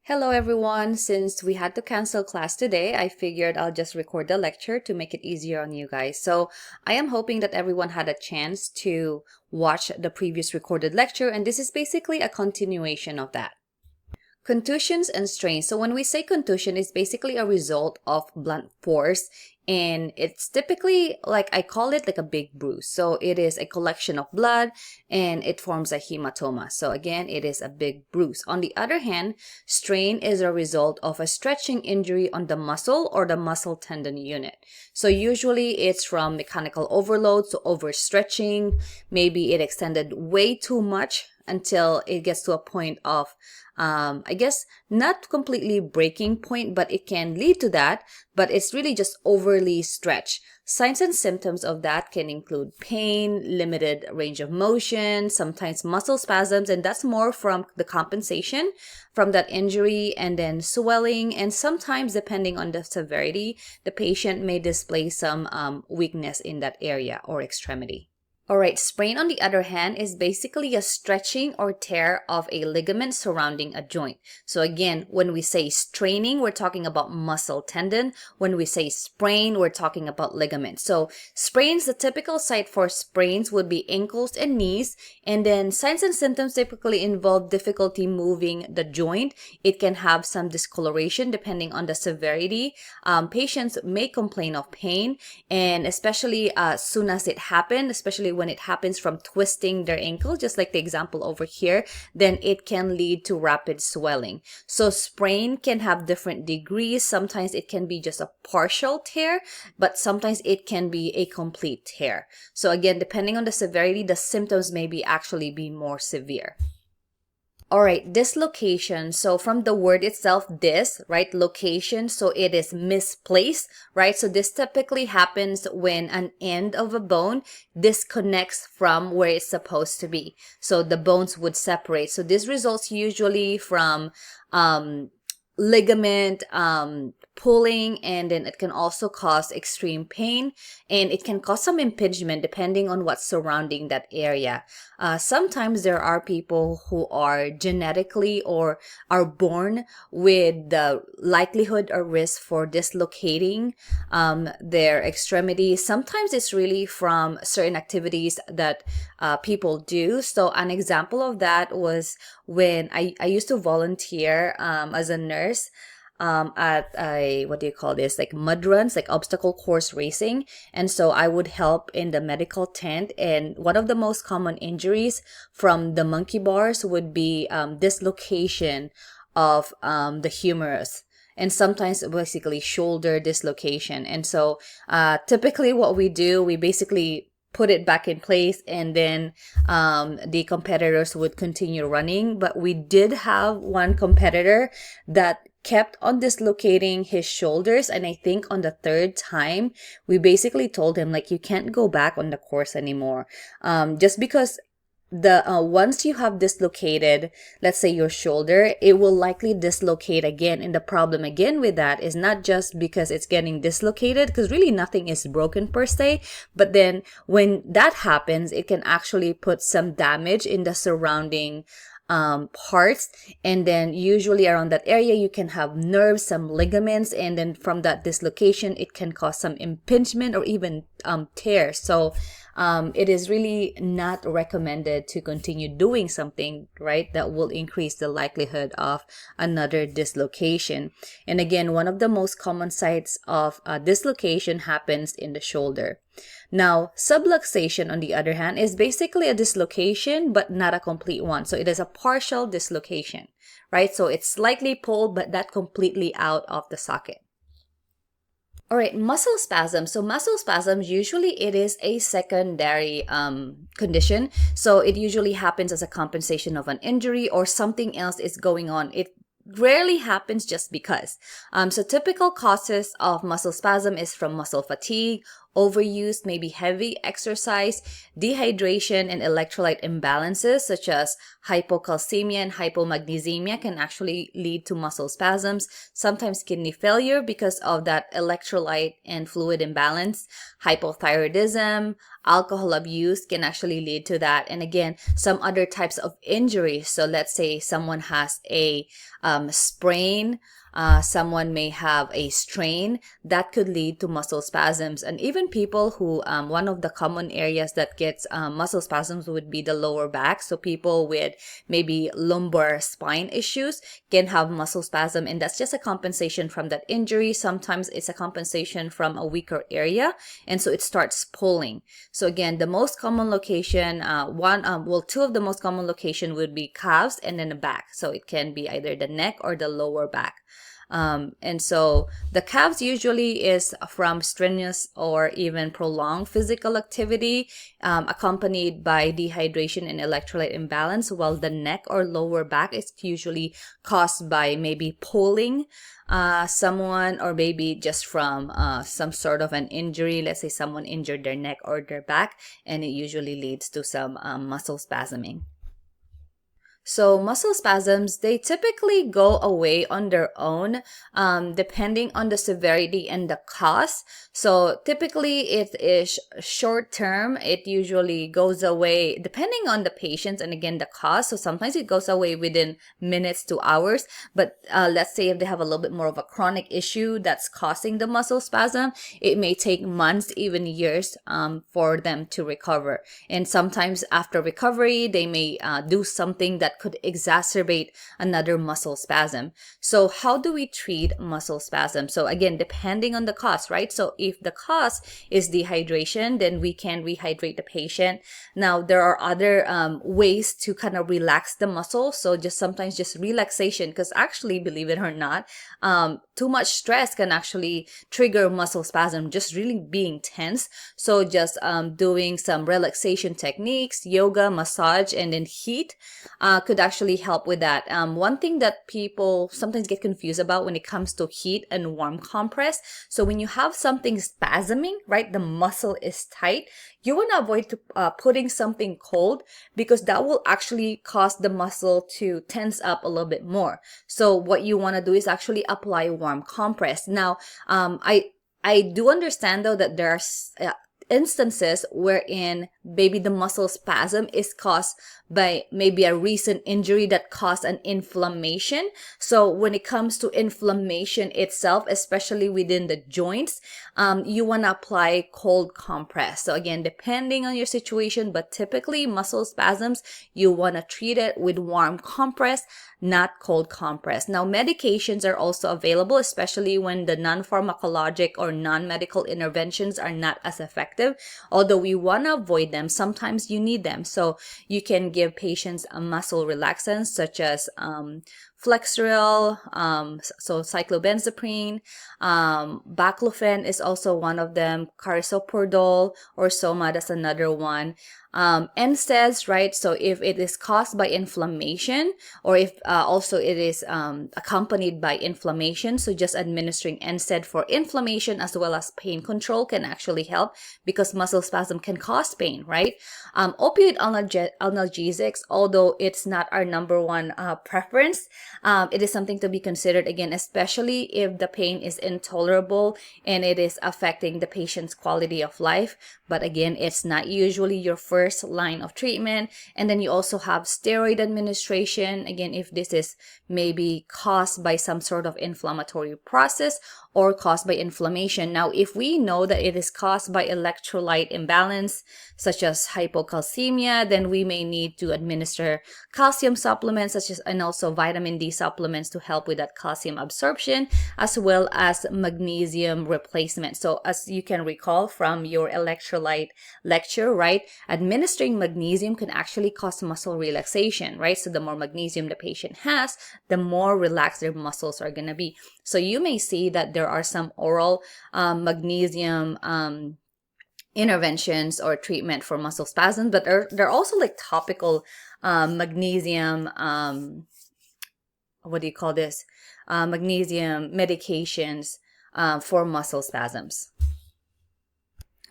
Hello everyone! Since we had to cancel class today, I figured I'll just record the lecture to make it easier on you guys. So I am hoping that everyone had a chance to watch the previous recorded lecture, and this is basically a continuation of that. Contusions and strains. So when we say contusion, it's basically a result of blunt force, and it's typically, like, I call it like a big bruise. So it is a collection of blood and it forms a hematoma. So again, it is a big bruise. On the other hand, strain is a result of a stretching injury on the muscle or the muscle tendon unit. So usually it's from mechanical overload, so overstretching, maybe it extended way too much until it gets to a point of I guess not completely breaking point, but it can lead to that, but it's really just overly stretched. Signs and symptoms of that can include pain, limited range of motion, sometimes muscle spasms, and that's more from the compensation from that injury, and then swelling, and sometimes, depending on the severity, the patient may display some weakness in that area or extremity. Alright, sprain on the other hand is basically a stretching or tear of a ligament surrounding a joint. So again, when we say straining, we're talking about muscle tendon. When we say sprain, we're talking about ligament. So sprains, the typical site for sprains would be ankles and knees, and then signs and symptoms typically involve difficulty moving the joint. It can have some discoloration depending on the severity. Patients may complain of pain, and especially as soon as it happens, especially when it happens from twisting their ankle, just like the example over here, then it can lead to rapid swelling. So sprain can have different degrees. Sometimes it can be just a partial tear, but sometimes it can be a complete tear. So again, depending on the severity, the symptoms may actually be more severe. Alright, dislocation. So from the word itself, right, location, so it is misplaced, right? So this typically happens when an end of a bone disconnects from where it's supposed to be. So the bones would separate. So this results usually from ligament pulling, and then it can also cause extreme pain, and it can cause some impingement depending on what's surrounding that area. Sometimes there are people who are genetically or are born with the likelihood or risk for dislocating their extremities. Sometimes it's really from certain activities that people do. So an example of that was when I used to volunteer as a nurse at what do you call this, like mud runs, like obstacle course racing. And so I would help in the medical tent, and one of the most common injuries from the monkey bars would be dislocation of the humerus, and sometimes basically shoulder dislocation. And so typically what we do, we basically put it back in place, and then the competitors would continue running. But we did have one competitor that kept on dislocating his shoulders, and I think on the third time we basically told him, like, you can't go back on the course anymore, just because the once you have dislocated, let's say, your shoulder, it will likely dislocate again. And the problem again with that is not just because it's getting dislocated, because really nothing is broken per se, but then when that happens, it can actually put some damage in the surrounding parts, and then usually around that area you can have nerves, some ligaments, and then from that dislocation it can cause some impingement or even tear. So it is really not recommended to continue doing something, right, that will increase the likelihood of another dislocation. And again, one of the most common sites of dislocation happens in the shoulder. Now, subluxation, on the other hand, is basically a dislocation, but not a complete one. So it is a partial dislocation, right? So it's slightly pulled, but not completely out of the socket. All right, muscle spasms. So muscle spasms, usually it is a secondary condition. So it usually happens as a compensation of an injury or something else is going on. It rarely happens just because. So typical causes of muscle spasm is from muscle fatigue, overuse, maybe heavy exercise, dehydration, and electrolyte imbalances such as hypocalcemia and hypomagnesemia can actually lead to muscle spasms, sometimes kidney failure because of that electrolyte and fluid imbalance. Hypothyroidism, alcohol abuse can actually lead to that. And again, some other types of injuries. So let's say someone has a sprain, someone may have a strain that could lead to muscle spasms. And even people who, one of the common areas that gets muscle spasms would be the lower back. So people with maybe lumbar spine issues can have muscle spasm, and that's just a compensation from that injury. Sometimes it's a compensation from a weaker area, and so it starts pulling. So again, the most common location, two of the most common location would be calves and then the back. So it can be either the neck or the lower back. And so the calves usually is from strenuous or even prolonged physical activity, accompanied by dehydration and electrolyte imbalance, while the neck or lower back is usually caused by maybe pulling someone, or maybe just from some sort of an injury. Let's say someone injured their neck or their back, and it usually leads to some muscle spasming. So muscle spasms, they typically go away on their own, depending on the severity and the cause. So typically it is short term. It usually goes away depending on the patient and again the cause. So sometimes it goes away within minutes to hours. But let's say if they have a little bit more of a chronic issue that's causing the muscle spasm, it may take months, even years, for them to recover. And sometimes after recovery, they may do something that could exacerbate another muscle spasm. So how do we treat muscle spasm? So again, depending on the cause, right? So if the cause is dehydration, then we can rehydrate the patient. Now, there are other ways to kind of relax the muscle. So sometimes just relaxation, because actually, believe it or not, too much stress can actually trigger muscle spasm, just really being tense. So just doing some relaxation techniques, yoga, massage, and then heat could actually help with that. One thing that people sometimes get confused about when it comes to heat and warm compress. So when you have something spasming, right, the muscle is tight, you want to avoid putting something cold, because that will actually cause the muscle to tense up a little bit more. So what you want to do is actually apply warm compress. Now, I do understand though that there are instances wherein maybe the muscle spasm is caused by maybe a recent injury that caused an inflammation. So when it comes to inflammation itself, especially within the joints, you want to apply cold compress. So again, depending on your situation, but typically muscle spasms, you want to treat it with warm compress, not cold compress. Now, medications are also available, especially when the non-pharmacologic or non-medical interventions are not as effective. Although we want to avoid them, sometimes you need them. So you can give patients a muscle relaxants such as Flexeril, so cyclobenzaprine, baclofen is also one of them, carisoprodol or Soma, that's another one. NSAIDs, right? So if it is caused by inflammation, or if also it is accompanied by inflammation, so just administering NSAID for inflammation as well as pain control can actually help, because muscle spasm can cause pain, right? Opioid analgesics, although it's not our number one preference, it is something to be considered again, especially if the pain is intolerable and it is affecting the patient's quality of life. But again, it's not usually your first line of treatment. And then you also have steroid administration, again, if this is maybe caused by some sort of inflammatory process or caused by inflammation. Now, if we know that it is caused by electrolyte imbalance, such as hypocalcemia, then we may need to administer calcium supplements, such as, and also vitamin D supplements to help with that calcium absorption, as well as magnesium replacement. So as you can recall from your electrolyte lecture, right, administering magnesium can actually cause muscle relaxation, right? So the more magnesium the patient has, the more relaxed their muscles are going to be. So you may see that there are some oral magnesium interventions or treatment for muscle spasms, but there are also like topical magnesium, what do you call this? Magnesium medications for muscle spasms.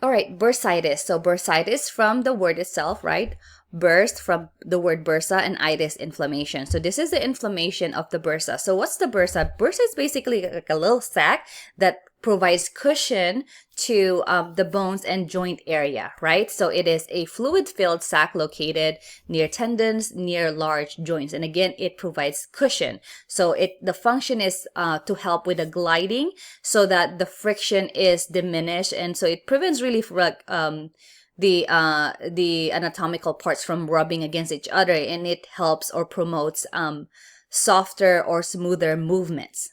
All right, bursitis. So bursitis from the word itself, right? Burst from the word bursa, and itis, inflammation. So this is the inflammation of the bursa. So what's the bursa? Bursa is basically like a little sac that provides cushion to the bones and joint area, right? So it is a fluid-filled sac located near tendons, near large joints, and again, it provides cushion. So the function is to help with the gliding, so that the friction is diminished, and so it prevents really the anatomical parts from rubbing against each other, and it helps or promotes softer or smoother movements.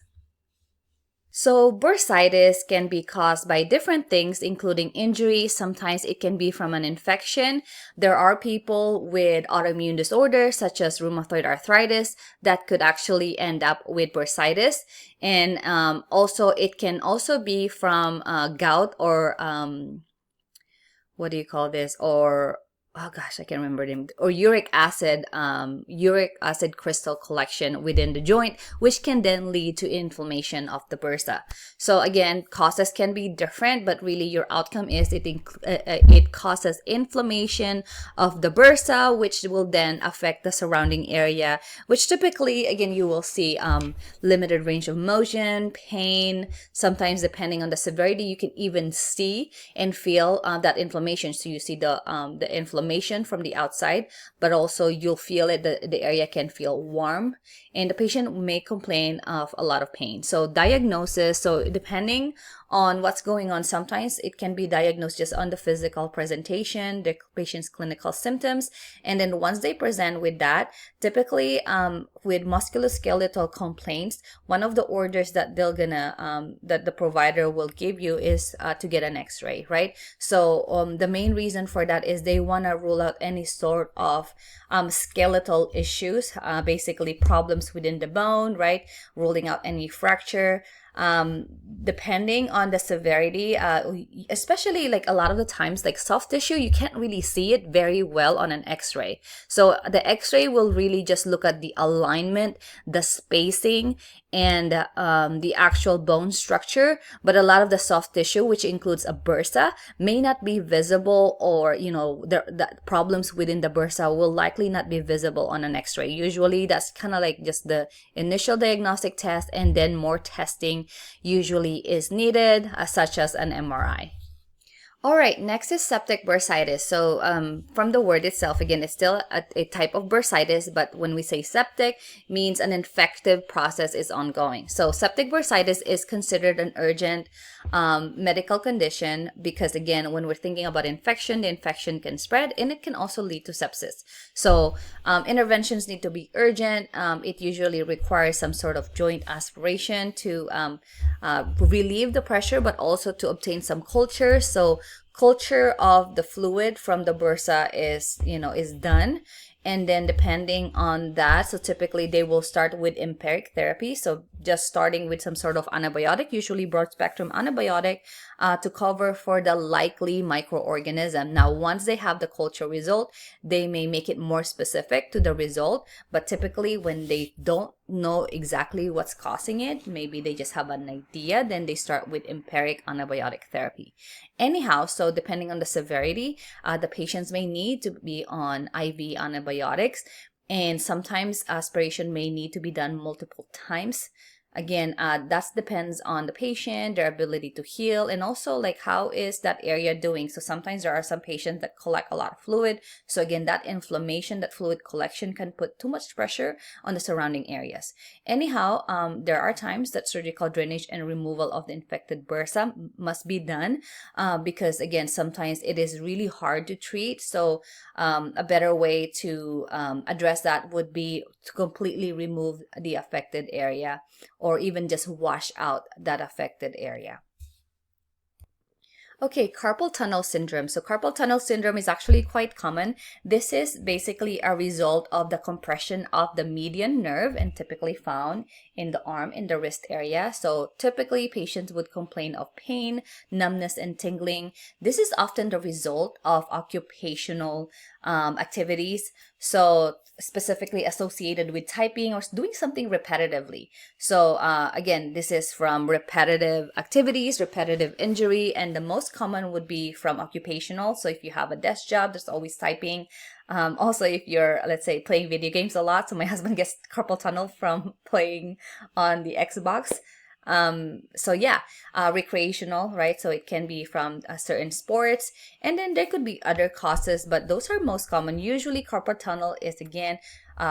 So bursitis can be caused by different things, including injury. Sometimes it can be from an infection. There are people with autoimmune disorders such as rheumatoid arthritis that could actually end up with bursitis. And also it can also be from gout or what do you call this? Or oh gosh, I can't remember them. Or uric acid crystal collection within the joint, which can then lead to inflammation of the bursa. So again, causes can be different, but really your outcome is it causes inflammation of the bursa, which will then affect the surrounding area, which typically, again, you will see limited range of motion, pain. Sometimes, depending on the severity, you can even see and feel that inflammation. So you see the inflammation from the outside, but also you'll feel it, the area can feel warm, and the patient may complain of a lot of pain. So diagnosis, so depending on what's going on, sometimes it can be diagnosed just on the physical presentation, the patient's clinical symptoms, and then once they present with that, typically with musculoskeletal complaints, one of the orders that that the provider will give you is to get an x-ray, right? So the main reason for that is they want to rule out any sort of skeletal issues, basically problems within the bone, right? Ruling out any fracture. Depending on the severity, especially like a lot of the times, like soft tissue, you can't really see it very well on an x-ray. So the x-ray will really just look at the alignment, the spacing, and the actual bone structure. But a lot of the soft tissue, which includes a bursa, may not be visible, or the problems within the bursa will likely not be visible on an x-ray. Usually that's kind of like just the initial diagnostic test, and then more testing usually is needed, such as an MRI. All right, next is septic bursitis. So from the word itself, again, it's still a type of bursitis, but when we say septic, means an infective process is ongoing. So septic bursitis is considered an urgent medical condition because, again, when we're thinking about infection, the infection can spread and it can also lead to sepsis. So interventions need to be urgent. It usually requires some sort of joint aspiration to relieve the pressure, but also to obtain some culture. So culture of the fluid from the bursa is done, and then depending on that, so typically they will start with empiric therapy, so just starting with some sort of antibiotic, usually broad spectrum antibiotic, to cover for the likely microorganism. Now once they have the culture result, they may make it more specific to the result, but typically when they don't know exactly what's causing it, maybe they just have an idea, then they start with empiric antibiotic therapy. Anyhow, so depending on the severity, the patients may need to be on IV antibiotics, and sometimes aspiration may need to be done multiple times. Again, that depends on the patient, their ability to heal, and also like how is that area doing. So sometimes there are some patients that collect a lot of fluid. So again, that inflammation, that fluid collection can put too much pressure on the surrounding areas. Anyhow, there are times that surgical drainage and removal of the infected bursa must be done because, again, sometimes it is really hard to treat. So a better way to address that would be to completely remove the affected area, or even just wash out that affected area. Okay, carpal tunnel syndrome. So carpal tunnel syndrome is actually quite common. This is basically a result of the compression of the median nerve, and typically found in the arm, in the wrist area. So typically patients would complain of pain, numbness, and tingling. This is often the result of occupational activities. So specifically associated with typing or doing something repetitively. So again, this is from repetitive activities, repetitive injury, and the most most common would be from occupational. So if you have a desk job, there's always typing. Also, if you're, let's say, playing video games a lot. So my husband gets carpal tunnel from playing on the Xbox. So yeah, recreational, right? So it can be from certain sports, and then there could be other causes, but those are most common. Usually carpal tunnel is again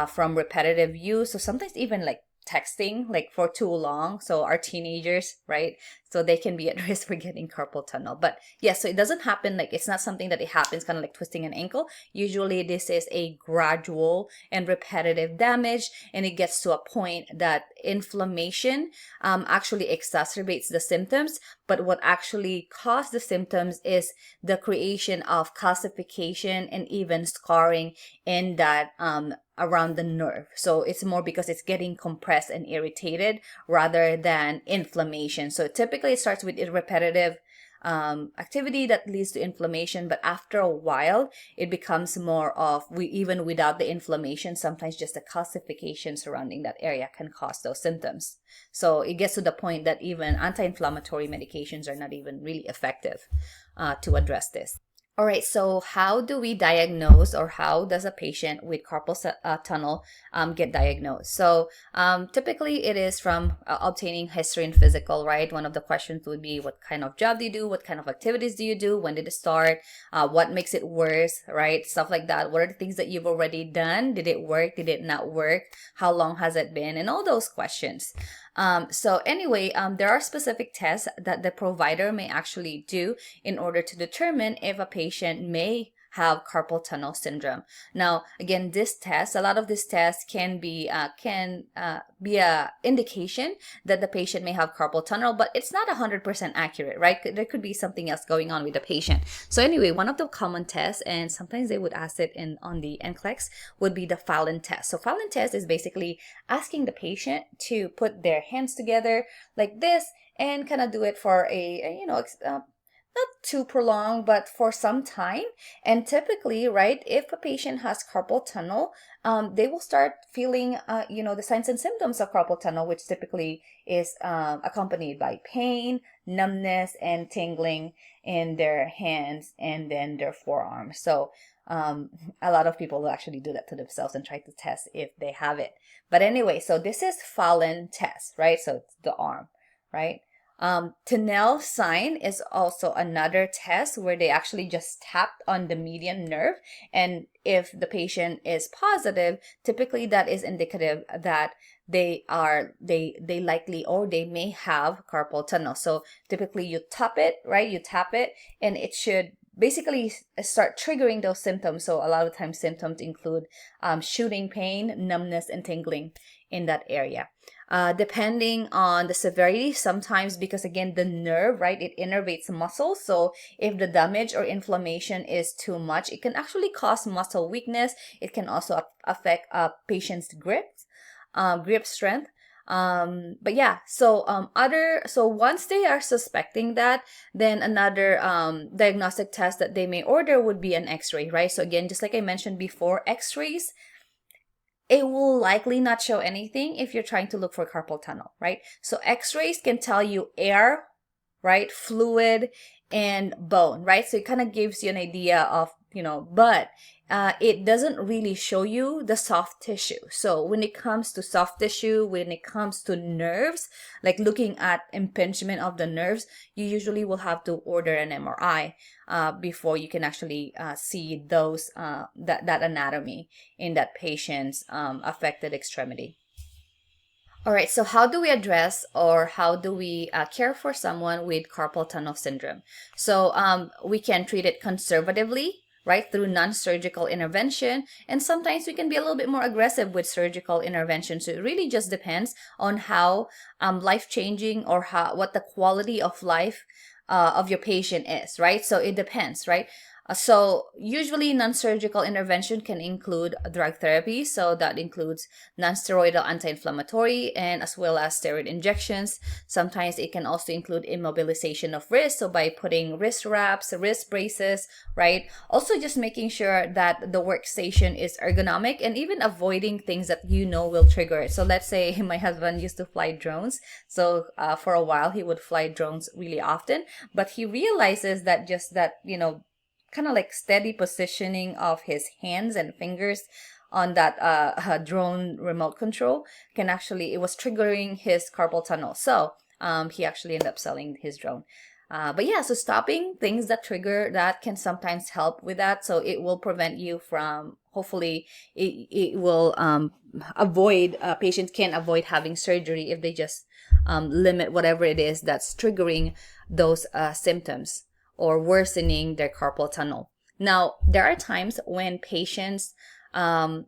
from repetitive use. So sometimes even like texting like for too long. So our teenagers, right? So they can be at risk for getting carpal tunnel. But yeah, so it doesn't happen, like it's not something that it happens kind of like twisting an ankle. Usually this is a gradual and repetitive damage, and it gets to a point that inflammation actually exacerbates the symptoms. But what actually caused the symptoms is the creation of calcification and even scarring in that around the nerve. So it's more because it's getting compressed and irritated rather than inflammation. So typically it starts with repetitive activity that leads to inflammation, but after a while it becomes more of, even without the inflammation, sometimes just the calcification surrounding that area can cause those symptoms. So it gets to the point that even anti-inflammatory medications are not even really effective to address this. All right, so how do we diagnose, or how does a patient with carpal tunnel get diagnosed? So typically it is from obtaining history and physical, right? One of the questions would be, what kind of job do you do? What kind of activities do you do? When did it start? What makes it worse, right? Stuff like that. What are the things that you've already done? Did it work? Did it not work? How long has it been? And all those questions. So anyway, there are specific tests that the provider may actually do in order to determine if a patient may have carpal tunnel syndrome. Now, again, a lot of these tests can be a indication that the patient may have carpal tunnel, but it's not 100% accurate, right? There could be something else going on with the patient. So anyway, one of the common tests, and sometimes they would ask it on the NCLEX, would be the Fallon test. So Fallon test is basically asking the patient to put their hands together like this and kind of do it for not too prolonged, but for some time. And typically, right, if a patient has carpal tunnel, they will start feeling, the signs and symptoms of carpal tunnel, which typically is accompanied by pain, numbness, and tingling in their hands and then their forearms. So a lot of people will actually do that to themselves and try to test if they have it. But anyway, so this is Fallon test, right? So it's the arm, right? Tinel sign is also another test where they actually just tap on the median nerve, and if the patient is positive, typically that is indicative that they likely, or they may have carpal tunnel. So typically you tap it, right? You tap it, and it should basically start triggering those symptoms. So a lot of times symptoms include shooting pain, numbness, and tingling in that area. Depending on the severity, sometimes, because again, the nerve, right, it innervates muscles. So if the damage or inflammation is too much, it can actually cause muscle weakness. It can also affect a patient's grip strength. But yeah, so once they are suspecting that, then another diagnostic test that they may order would be an x-ray, right? So again, just like I mentioned before, x-rays, it will likely not show anything if you're trying to look for carpal tunnel, right? So x-rays can tell you air, right, fluid, and bone, right? So it kind of gives you an idea of, but it doesn't really show you the soft tissue. So when it comes to soft tissue, when it comes to nerves, like looking at impingement of the nerves, you usually will have to order an MRI before you can actually see those that anatomy in that patient's affected extremity. All right, so how do we address, or how do we care for someone with carpal tunnel syndrome? So we can treat it conservatively, right, through non-surgical intervention, and sometimes we can be a little bit more aggressive with surgical intervention. So it really just depends on how life-changing, or what the quality of life of your patient is, right? So it depends, right? So usually non-surgical intervention can include drug therapy. So that includes non-steroidal anti-inflammatory and as well as steroid injections. Sometimes it can also include immobilization of wrist. So by putting wrist wraps, wrist braces, right? Also just making sure that the workstation is ergonomic and even avoiding things that will trigger it. So let's say my husband used to fly drones. So for a while he would fly drones really often, but he realizes that just that, kind of like steady positioning of his hands and fingers on that drone remote control it was triggering his carpal tunnel. So he actually ended up selling his drone. But yeah, so stopping things that trigger that can sometimes help with that. So it will prevent you from, hopefully, it will avoid, patients can avoid having surgery if they just limit whatever it is that's triggering those symptoms or worsening their carpal tunnel. Now, there are times when patients are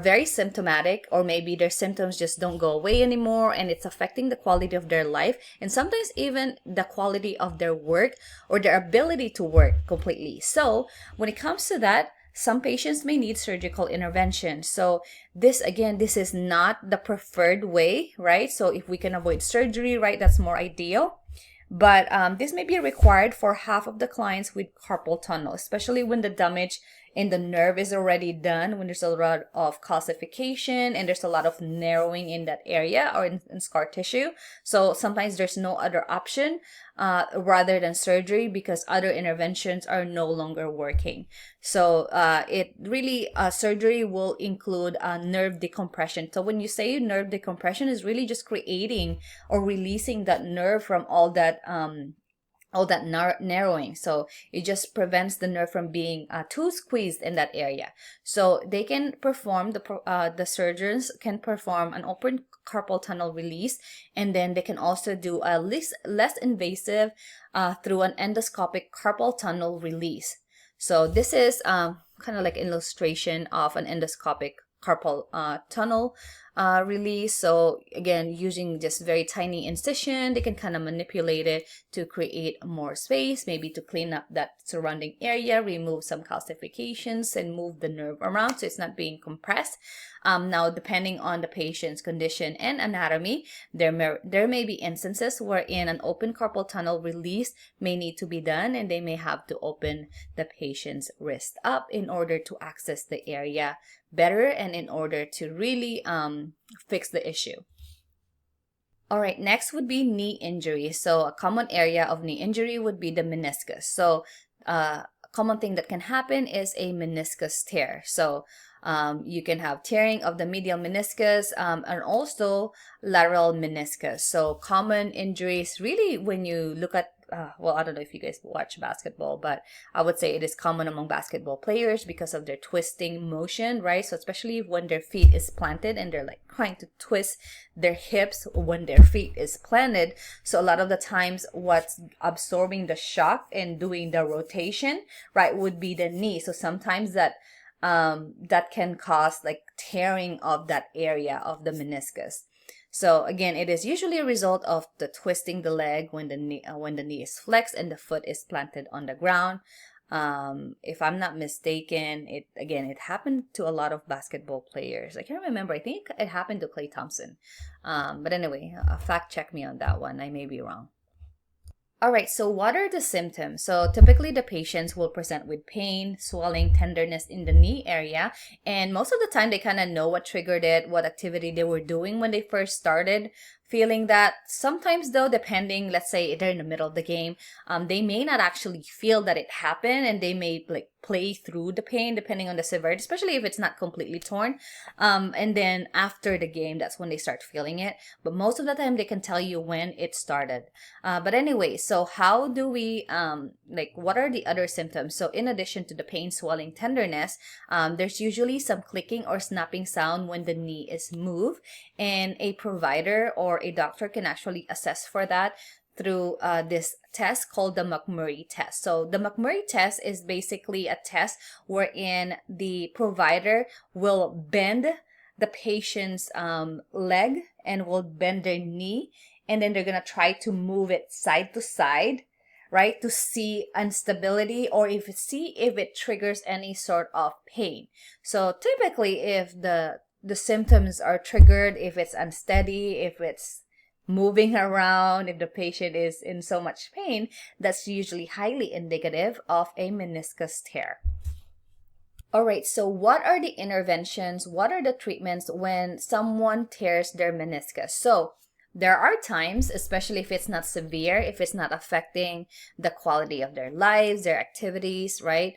very symptomatic, or maybe their symptoms just don't go away anymore and it's affecting the quality of their life and sometimes even the quality of their work or their ability to work completely. So when it comes to that, some patients may need surgical intervention. So this is not the preferred way, right? So if we can avoid surgery, right, that's more ideal. But this may be required for half of the clients with carpal tunnel, especially when the damage in the nerve is already done, when there's a lot of calcification and there's a lot of narrowing in that area or in scar tissue. So sometimes there's no other option rather than surgery because other interventions are no longer working. So it really, surgery will include nerve decompression. So when you say nerve decompression, is really just creating or releasing that nerve from all that narrowing. So it just prevents the nerve from being too squeezed in that area. So they can perform, the surgeons can perform an open carpal tunnel release, and then they can also do a less invasive through an endoscopic carpal tunnel release. So this is kind of like an illustration of an endoscopic carpal tunnel release. So again, using just very tiny incision, they can kind of manipulate it to create more space, maybe to clean up that surrounding area, remove some calcifications, and move the nerve around so it's not being compressed. Now, depending on the patient's condition and anatomy, there may be instances wherein an open carpal tunnel release may need to be done, and they may have to open the patient's wrist up in order to access the area better and in order to really fix the issue. All right, next would be knee injury. So a common area of knee injury would be the meniscus. So a common thing that can happen is a meniscus tear. So you can have tearing of the medial meniscus and also lateral meniscus. So common injuries, really, when you look at well, I don't know if you guys watch basketball, but I would say it is common among basketball players because of their twisting motion, right? So especially when their feet is planted and they're like trying to twist their hips when their feet is planted. So a lot of the times what's absorbing the shock and doing the rotation, right, would be the knee. So sometimes that can cause like tearing of that area of the meniscus. So again, it is usually a result of the twisting the leg when the knee is flexed and the foot is planted on the ground. If I'm not mistaken, it happened to a lot of basketball players. I can't remember. I think it happened to Klay Thompson. But anyway, fact check me on that one. I may be wrong. All right, so what are the symptoms? So typically the patients will present with pain, swelling, tenderness in the knee area. And most of the time they kind of know what triggered it, what activity they were doing when they first started feeling that. Sometimes though, depending, let's say they're in the middle of the game, they may not actually feel that it happened and they may like play through the pain depending on the severity, especially if it's not completely torn. And then after the game, that's when they start feeling it. But most of the time they can tell you when it started. But anyway, so how do we, what are the other symptoms? So in addition to the pain, swelling, tenderness, there's usually some clicking or snapping sound when the knee is moved, and a provider or a doctor can actually assess for that through this test called the McMurray test. So the McMurray test is basically a test wherein the provider will bend the patient's leg and will bend their knee, and then they're going to try to move it side to side, right, to see instability or see if it triggers any sort of pain. So typically, if the symptoms are triggered, if it's unsteady, if it's moving around, if the patient is in so much pain, that's usually highly indicative of a meniscus tear. All right, so what are the interventions? What are the treatments when someone tears their meniscus? So there are times, especially if it's not severe, if it's not affecting the quality of their lives, their activities, right?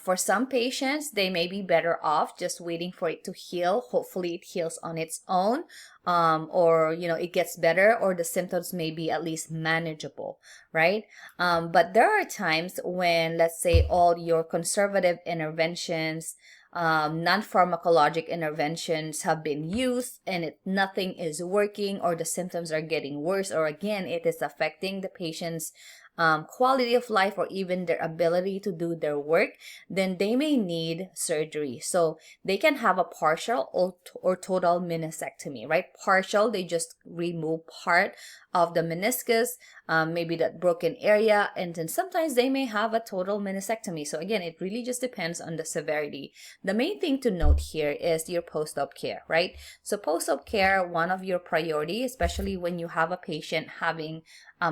For some patients, they may be better off just waiting for it to heal. Hopefully it heals on its own, or, it gets better, or the symptoms may be at least manageable, right? But there are times when, let's say, all your conservative interventions, non-pharmacologic interventions have been used and nothing is working, or the symptoms are getting worse, or again, it is affecting the patient's quality of life or even their ability to do their work, then they may need surgery. So they can have a partial or total meniscectomy, right? Partial, they just remove part of the meniscus, maybe that broken area, and then sometimes they may have a total meniscectomy. So again, it really just depends on the severity. The main thing to note here is your post-op care, right? So post-op care, one of your priority, especially when you have a patient having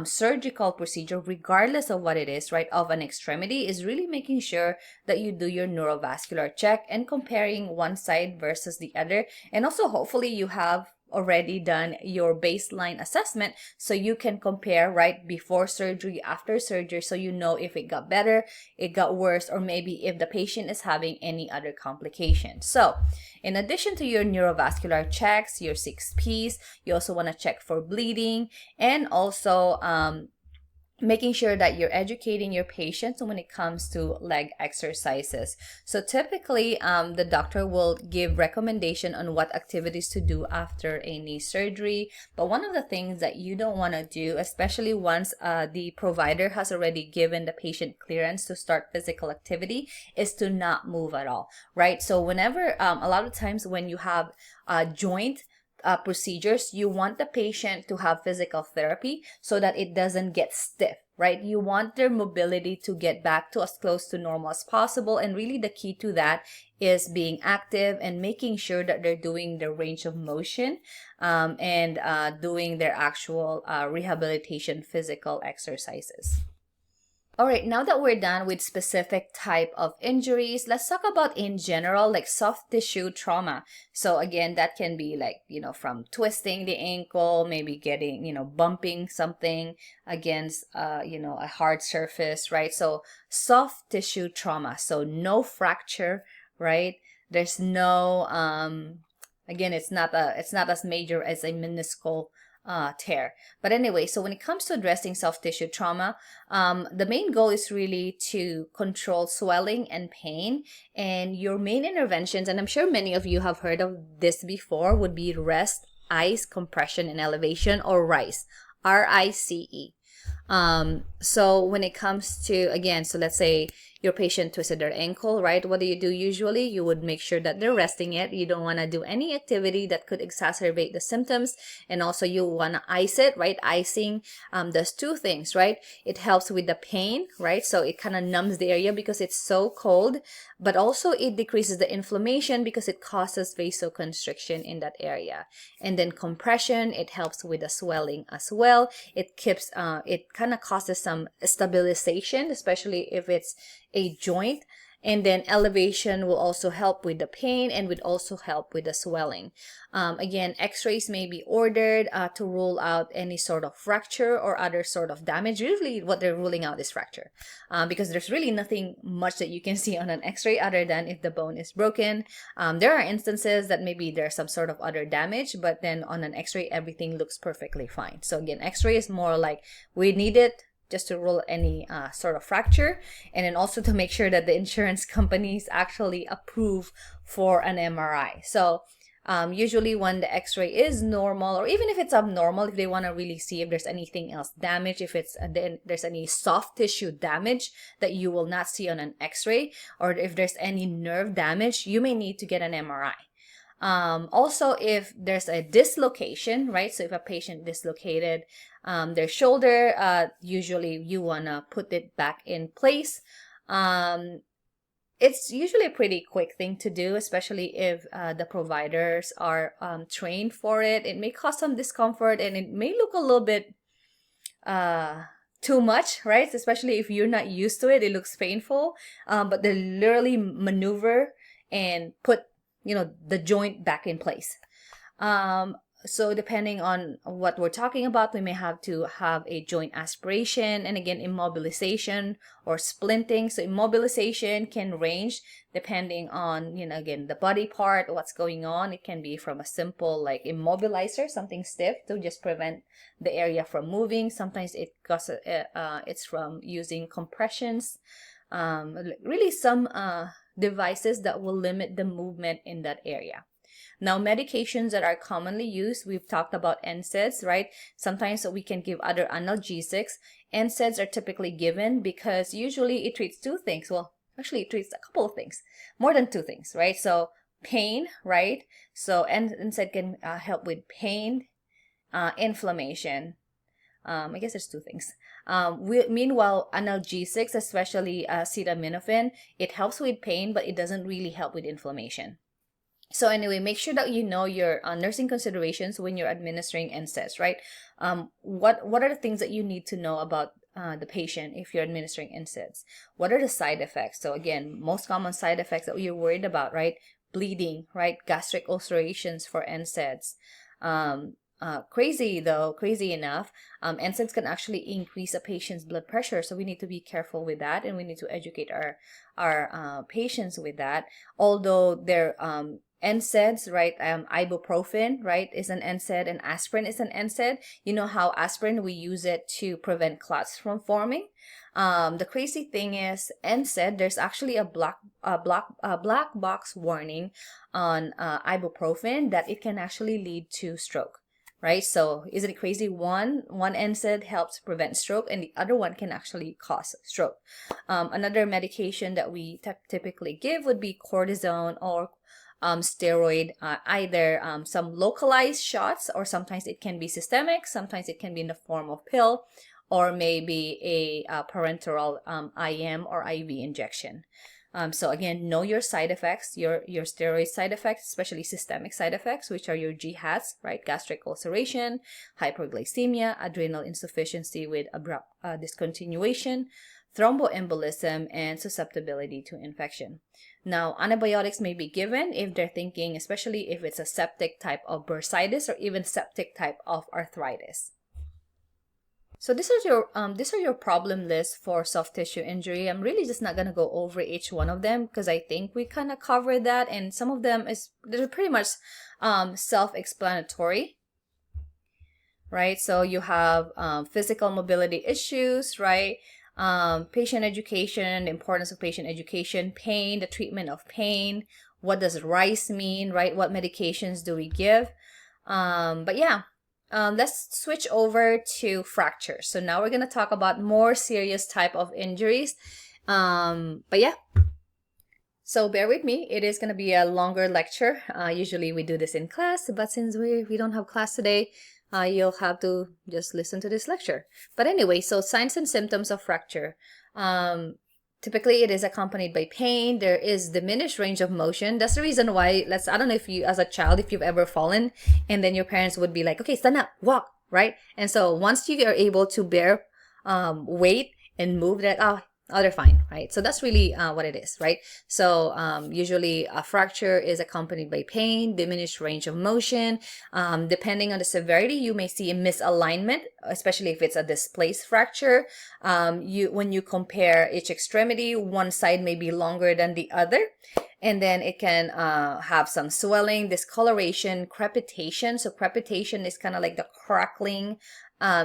surgical procedure, regardless of what it is, right, of an extremity, is really making sure that you do your neurovascular check and comparing one side versus the other. And also, hopefully, you have already done your baseline assessment so you can compare right before surgery, after surgery, so you know if it got better, it got worse, or maybe if the patient is having any other complications. So in addition to your neurovascular checks, your 6Ps, you also want to check for bleeding, and also making sure that you're educating your patients when it comes to leg exercises. So typically, the doctor will give recommendation on what activities to do after a knee surgery. But one of the things that you don't want to do, especially once the provider has already given the patient clearance to start physical activity, is to not move at all, right? So whenever, a lot of times when you have joint procedures, you want the patient to have physical therapy so that it doesn't get stiff, right? You want their mobility to get back to as close to normal as possible. And really the key to that is being active and making sure that they're doing their range of motion, and doing their actual rehabilitation physical exercises. All right, now that we're done with specific type of injuries, let's talk about in general, like soft tissue trauma. So again, that can be like, from twisting the ankle, maybe getting, bumping something against, a hard surface, right? So soft tissue trauma. So no fracture, right? There's no, again, it's not as major as a meniscal tear. But anyway, so when it comes to addressing soft tissue trauma, the main goal is really to control swelling and pain. And your main interventions, and I'm sure many of you have heard of this before, would be rest, ice, compression, and elevation, or RICE, RICE. So when it comes to, again, so let's say your patient twisted their ankle, right? What do you do usually? You would make sure that they're resting it. You don't want to do any activity that could exacerbate the symptoms. And also you want to ice it, right? Icing does two things, right? It helps with the pain, right? So it kind of numbs the area because it's so cold, but also it decreases the inflammation because it causes vasoconstriction in that area. And then compression, it helps with the swelling as well. It keeps, it kind of causes some stabilization, especially if it's a joint. And then elevation will also help with the pain and would also help with the swelling. Again, x-rays may be ordered to rule out any sort of fracture or other sort of damage. Usually what they're ruling out is fracture, because there's really nothing much that you can see on an x-ray other than if the bone is broken. There are instances that maybe there's some sort of other damage, but then on an x-ray, everything looks perfectly fine. So again, x-ray is more like we need it just to rule any sort of fracture, and then also to make sure that the insurance companies actually approve for an MRI. So usually when the x-ray is normal, or even if it's abnormal, if they want to really see if there's anything else damaged, if it's there's any soft tissue damage that you will not see on an x-ray, or if there's any nerve damage, you may need to get an MRI. Also, if there's a dislocation, right? So if a patient dislocated their shoulder, usually you want to put it back in place. It's usually a pretty quick thing to do, especially if the providers are trained for it. It may cause some discomfort and it may look a little bit too much, right? Especially if you're not used to it, it looks painful. But they literally maneuver and put, the joint back in place. So depending on what we're talking about, we may have to have a joint aspiration and again immobilization or splinting. So immobilization can range depending on, again, the body part, what's going on. It can be from a simple like immobilizer, something stiff to just prevent the area from moving. Sometimes it's from using compressions. Really some devices that will limit the movement in that area. Now, medications that are commonly used, we've talked about NSAIDs, right? Sometimes we can give other analgesics. NSAIDs are typically given because usually it treats two things. Well, actually it treats a couple of things, more than two things, right? So pain, right? So NSAID can help with pain, inflammation. I guess there's two things. Meanwhile, analgesics, especially acetaminophen, it helps with pain, but it doesn't really help with inflammation. So anyway, make sure that you know your nursing considerations when you're administering NSAIDs, right? What are the things that you need to know about the patient if you're administering NSAIDs? What are the side effects? So again, most common side effects that you're worried about, right? Bleeding, right? Gastric ulcerations for NSAIDs. Crazy enough, NSAIDs can actually increase a patient's blood pressure. So we need to be careful with that, and we need to educate our patients with that. Although they're NSAIDs, right? Ibuprofen, right, is an NSAID, and aspirin is an NSAID. You know how aspirin, we use it to prevent clots from forming. The crazy thing is, NSAID, there's actually a black box warning on ibuprofen that it can actually lead to stroke. Right? So isn't it crazy? One NSAID helps prevent stroke and the other one can actually cause stroke. Another medication that we typically give would be cortisone or steroid, either some localized shots, or sometimes it can be systemic, sometimes it can be in the form of pill, or maybe a parenteral IM or IV injection. So again, know your side effects, your steroid side effects, especially systemic side effects, which are your GHATs, right? Gastric ulceration, hyperglycemia, adrenal insufficiency with abrupt discontinuation, thromboembolism, and susceptibility to infection. Now, antibiotics may be given if they're thinking, especially if it's a septic type of bursitis or even septic type of arthritis. So these are your problem list for soft tissue injury. I'm really just not gonna go over each one of them because I think we kind of covered that, and some of them they're pretty much self-explanatory, right? So you have physical mobility issues, right? Patient education, the importance of patient education, pain, the treatment of pain. What does RICE mean, right? What medications do we give? But yeah. Let's switch over to fractures. So now we're going to talk about more serious type of injuries. But yeah, so bear with me. It is going to be a longer lecture. Usually we do this in class, but since we don't have class today, you'll have to just listen to this lecture. But anyway, so signs and symptoms of fracture. Typically, it is accompanied by pain. There is diminished range of motion. That's the reason why, I don't know if you, as a child, if you've ever fallen, and then your parents would be like, okay, stand up, walk, right? And so once you are able to bear weight and move, that, they're fine, right? So that's really what it is, right? So usually a fracture is accompanied by pain, diminished range of motion. Depending on the severity, you may see a misalignment, especially if it's a displaced fracture. When you compare each extremity, one side may be longer than the other. And then it can have some swelling, discoloration, crepitation. So crepitation is kind of like the crackling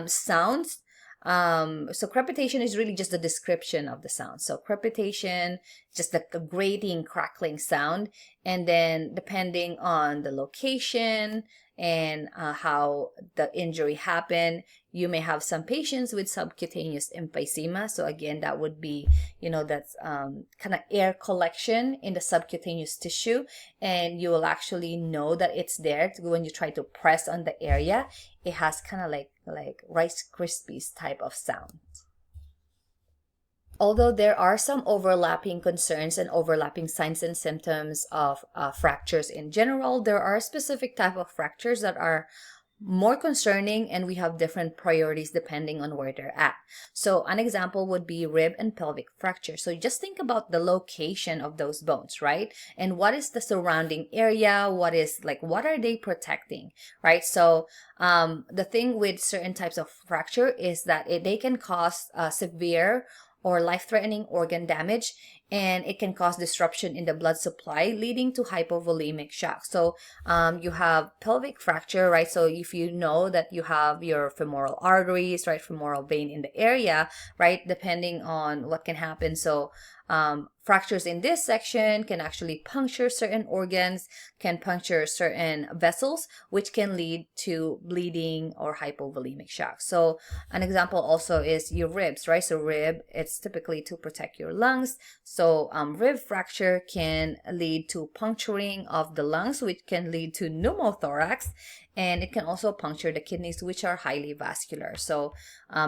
sounds. So crepitation is really just the description of the sound. So crepitation, just the grating, crackling sound. And then depending on the location and how the injury happened, you may have some patients with subcutaneous emphysema. So again, that would be, that's kind of air collection in the subcutaneous tissue. And you will actually know that it's there when you try to press on the area. It has kind of like Rice Krispies type of sound. Although there are some overlapping concerns and overlapping signs and symptoms of fractures in general, there are specific type of fractures that are more concerning, and we have different priorities depending on where they're at. So an example would be rib and pelvic fracture. So just think about the location of those bones, right? And what is the surrounding area? What are they protecting, right? So the thing with certain types of fracture is that they can cause severe or life-threatening organ damage, and it can cause disruption in the blood supply, leading to hypovolemic shock. So you have pelvic fracture, right? So if you know that you have your femoral arteries, right, femoral vein in the area, right, depending on what can happen. So fractures in this section can actually puncture certain organs, can puncture certain vessels, which can lead to bleeding or hypovolemic shock. So an example also is your ribs, right? So rib, it's typically to protect your lungs. So rib fracture can lead to puncturing of the lungs, which can lead to pneumothorax, and it can also puncture the kidneys, which are highly vascular. So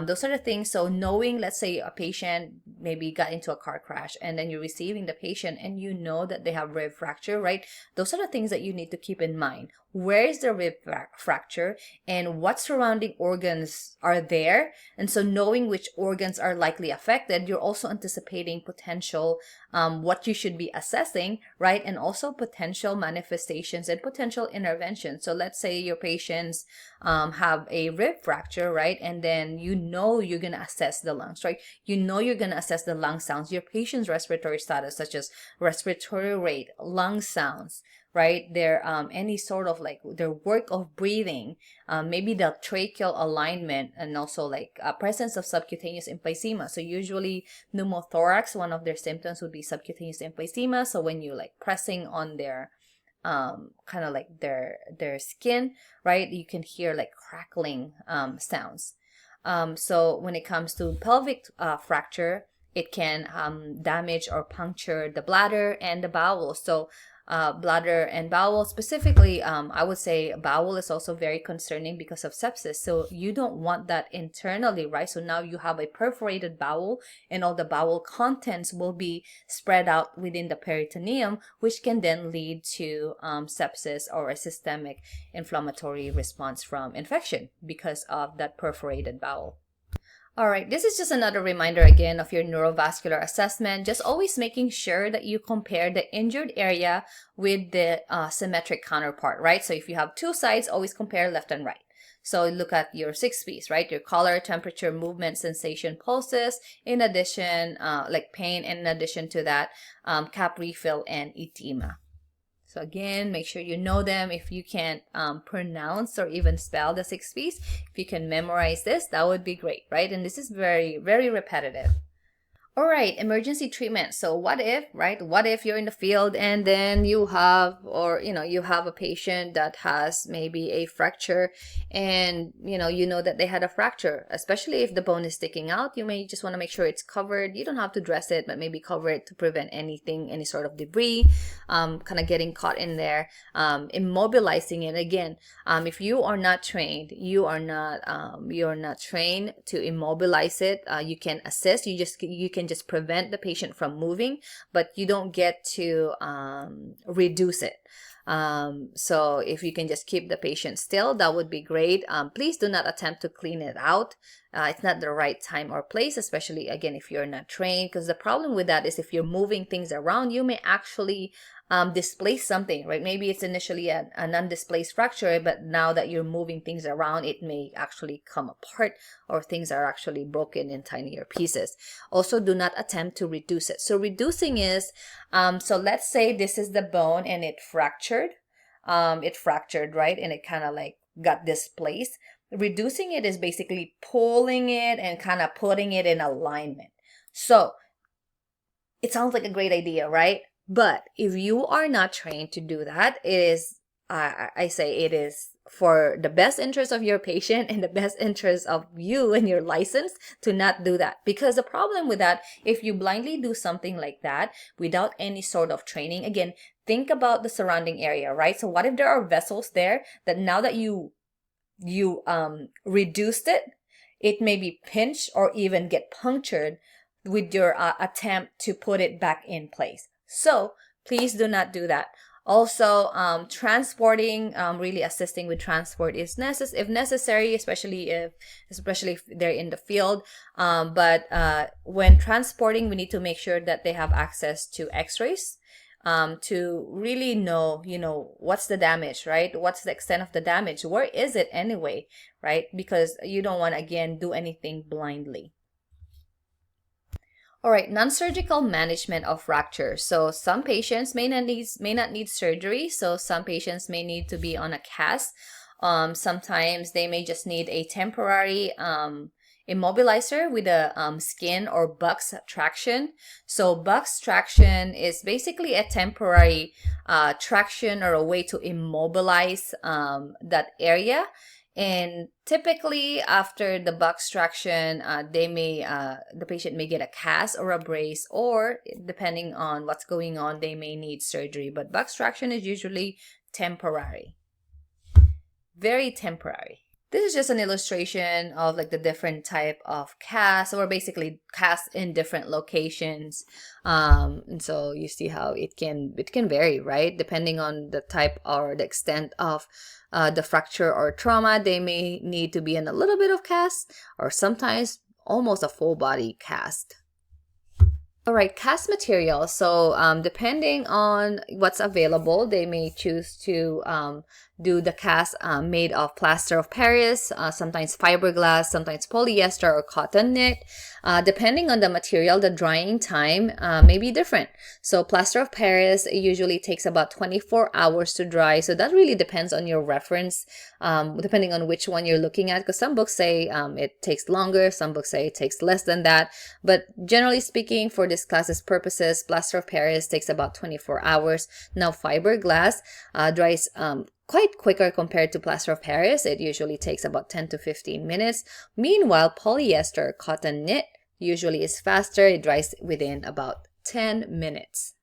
those are the things. So knowing, let's say a patient maybe got into a car crash, and then you're receiving the patient and you know that they have rib fracture, right? Those are the things that you need to keep in mind. Where is the rib fracture and what surrounding organs are there? And so knowing which organs are likely affected, you're also anticipating potential, what you should be assessing, right? And also potential manifestations and potential interventions. So let's say your patients have a rib fracture, right? And then you're going to assess the lungs, right? You're going to assess the lung sounds, your patient's respiratory status, such as respiratory rate, lung sounds, right? Their any sort of their work of breathing, maybe the tracheal alignment, and also presence of subcutaneous emphysema. So usually pneumothorax, one of their symptoms would be subcutaneous emphysema. So when you pressing on their kind of their skin, right, you can hear crackling sounds. So when it comes to pelvic fracture, it can damage or puncture the bladder and the bowel. So bladder and bowel specifically, I would say bowel is also very concerning because of sepsis. So you don't want that internally, right? So now you have a perforated bowel, and all the bowel contents will be spread out within the peritoneum, which can then lead to sepsis or a systemic inflammatory response from infection because of that perforated bowel. All right, this is just another reminder again of your neurovascular assessment. Just always making sure that you compare the injured area with the symmetric counterpart, right? So if you have two sides, always compare left and right. So look at your 6Ps, right? Your color, temperature, movement, sensation, pulses, in addition, pain, and in addition to that, cap refill and edema. So again, make sure you know them. If you can't pronounce or even spell the 6Ps, if you can memorize this, that would be great, right? And this is very, very repetitive. All right, emergency treatment. So what if, right? What if you're in the field and then you have, you have a patient that has maybe a fracture, and you know that they had a fracture, especially if the bone is sticking out. You may just want to make sure it's covered. You don't have to dress it, but maybe cover it to prevent anything, any sort of debris, kind of getting caught in there, immobilizing it. Again, if you are not trained, you're not trained to immobilize it. You can assist. You can just prevent the patient from moving, but you don't get to reduce it. So if you can just keep the patient still, that would be great. Please do not attempt to clean it out. It's not the right time or place, especially again if you're not trained, because the problem with that is if you're moving things around, you may actually displace something, right? Maybe it's initially an undisplaced fracture, but now that you're moving things around, it may actually come apart, or things are actually broken in tinier pieces. Also, do not attempt to reduce it. So reducing is, so let's say this is the bone and it fractured, right? And it kind of got displaced. reducing it is basically pulling it and kind of putting it in alignment. So it sounds like a great idea, right? But if you are not trained to do that, it is, I say it is for the best interest of your patient and the best interest of you and your license to not do that. Because the problem with that, if you blindly do something like that without any sort of training, again, think about the surrounding area, right? So what if there are vessels there that now that you reduced it, it may be pinched or even get punctured with your attempt to put it back in place. So please do not do that. Also, transporting, really assisting with transport is if necessary, especially if they're in the field. But when transporting, we need to make sure that they have access to X-rays, to really know, what's the damage, right? What's the extent of the damage? Where is it anyway, right? Because you don't want to, again, do anything blindly. All right, non-surgical management of fractures. So some patients may not need surgery. So some patients may need to be on a cast. Sometimes they may just need a temporary immobilizer with a skin or bucks traction. So bucks traction is basically a temporary traction or a way to immobilize that area. And typically after the bucks traction, the patient may get a cast or a brace, or depending on what's going on, they may need surgery. But bucks traction is usually temporary, very temporary. This is just an illustration of like the different type of casts, or basically casts in different locations. And so you see how it can vary, right? Depending on the type or the extent of the fracture or trauma, they may need to be in a little bit of cast, or sometimes almost a full body cast. All right, cast material. So depending on what's available, they may choose to do the cast made of plaster of Paris, sometimes fiberglass, sometimes polyester or cotton knit. Depending on the material, the drying time may be different. So plaster of Paris usually takes about 24 hours to dry. So that really depends on your reference, depending on which one you're looking at, because some books say it takes longer, some books say it takes less than that. But generally speaking, for this class's purposes, plaster of Paris takes about 24 hours. Now fiberglass dries quite quicker compared to plaster of Paris. It usually takes about 10 to 15 minutes. Meanwhile, polyester cotton knit usually is faster. It dries within about 10 minutes.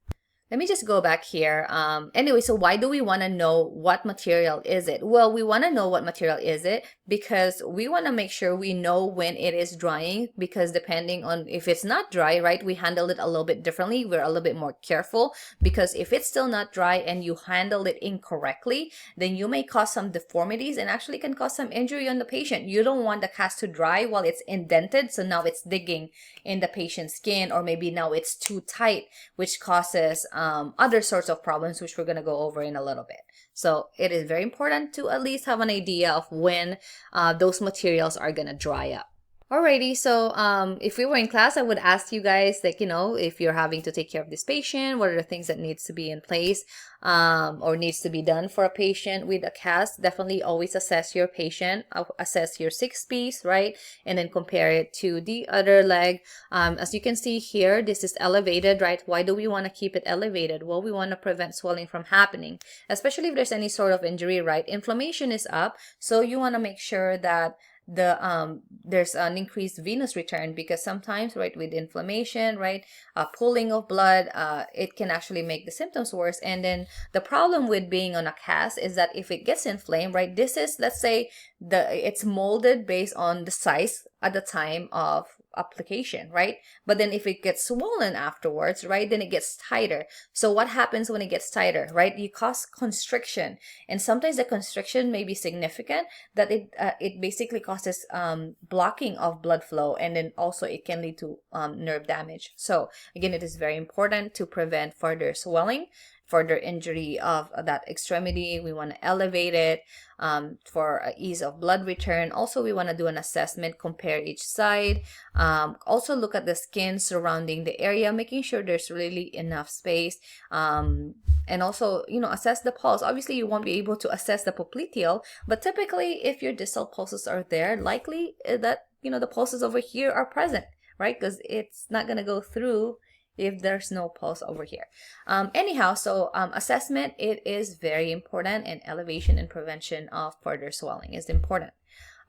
Let me just go back here. Anyway, so why do we want to know what material is it? Well, we want to know what material is it because we want to make sure we know when it is drying, because depending on if it's not dry, right, we handle it a little bit differently. We're a little bit more careful, because if it's still not dry and you handle it incorrectly, then you may cause some deformities and actually can cause some injury on the patient. You don't want the cast to dry while it's indented, so now it's digging in the patient's skin, or maybe now it's too tight, which causes other sorts of problems, which we're going to go over in a little bit. So it is very important to at least have an idea of when those materials are going to dry up. Alrighty, so if we were in class, I would ask you guys, like, if you're having to take care of this patient, what are the things that needs to be in place or needs to be done for a patient with a cast? Definitely always assess your patient, assess your 6-piece, right? And then compare it to the other leg. As you can see here, this is elevated, right? Why do we want to keep it elevated? Well, we want to prevent swelling from happening, especially if there's any sort of injury, right? Inflammation is up, so you want to make sure that there's an increased venous return, because sometimes, right, with inflammation, right, pooling of blood, it can actually make the symptoms worse. And then the problem with being on a cast is that if it gets inflamed, right, this is, let's say, it's molded based on the size at the time of application, right? But then if it gets swollen afterwards, right, then it gets tighter. So what happens when it gets tighter, right? You cause constriction, and sometimes the constriction may be significant that it basically causes blocking of blood flow, and then also it can lead to nerve damage. So again, it is very important to prevent further swelling further injury of that extremity. We want to elevate it for ease of blood return. Also, we want to do an assessment, compare each side. Also look at the skin surrounding the area, making sure there's really enough space. And also, assess the pulse. Obviously, you won't be able to assess the popliteal, but typically, if your distal pulses are there, likely that, the pulses over here are present, right? Because it's not going to go through if there's no pulse over here. Anyhow, so assessment, it is very important, and elevation and prevention of further swelling is important.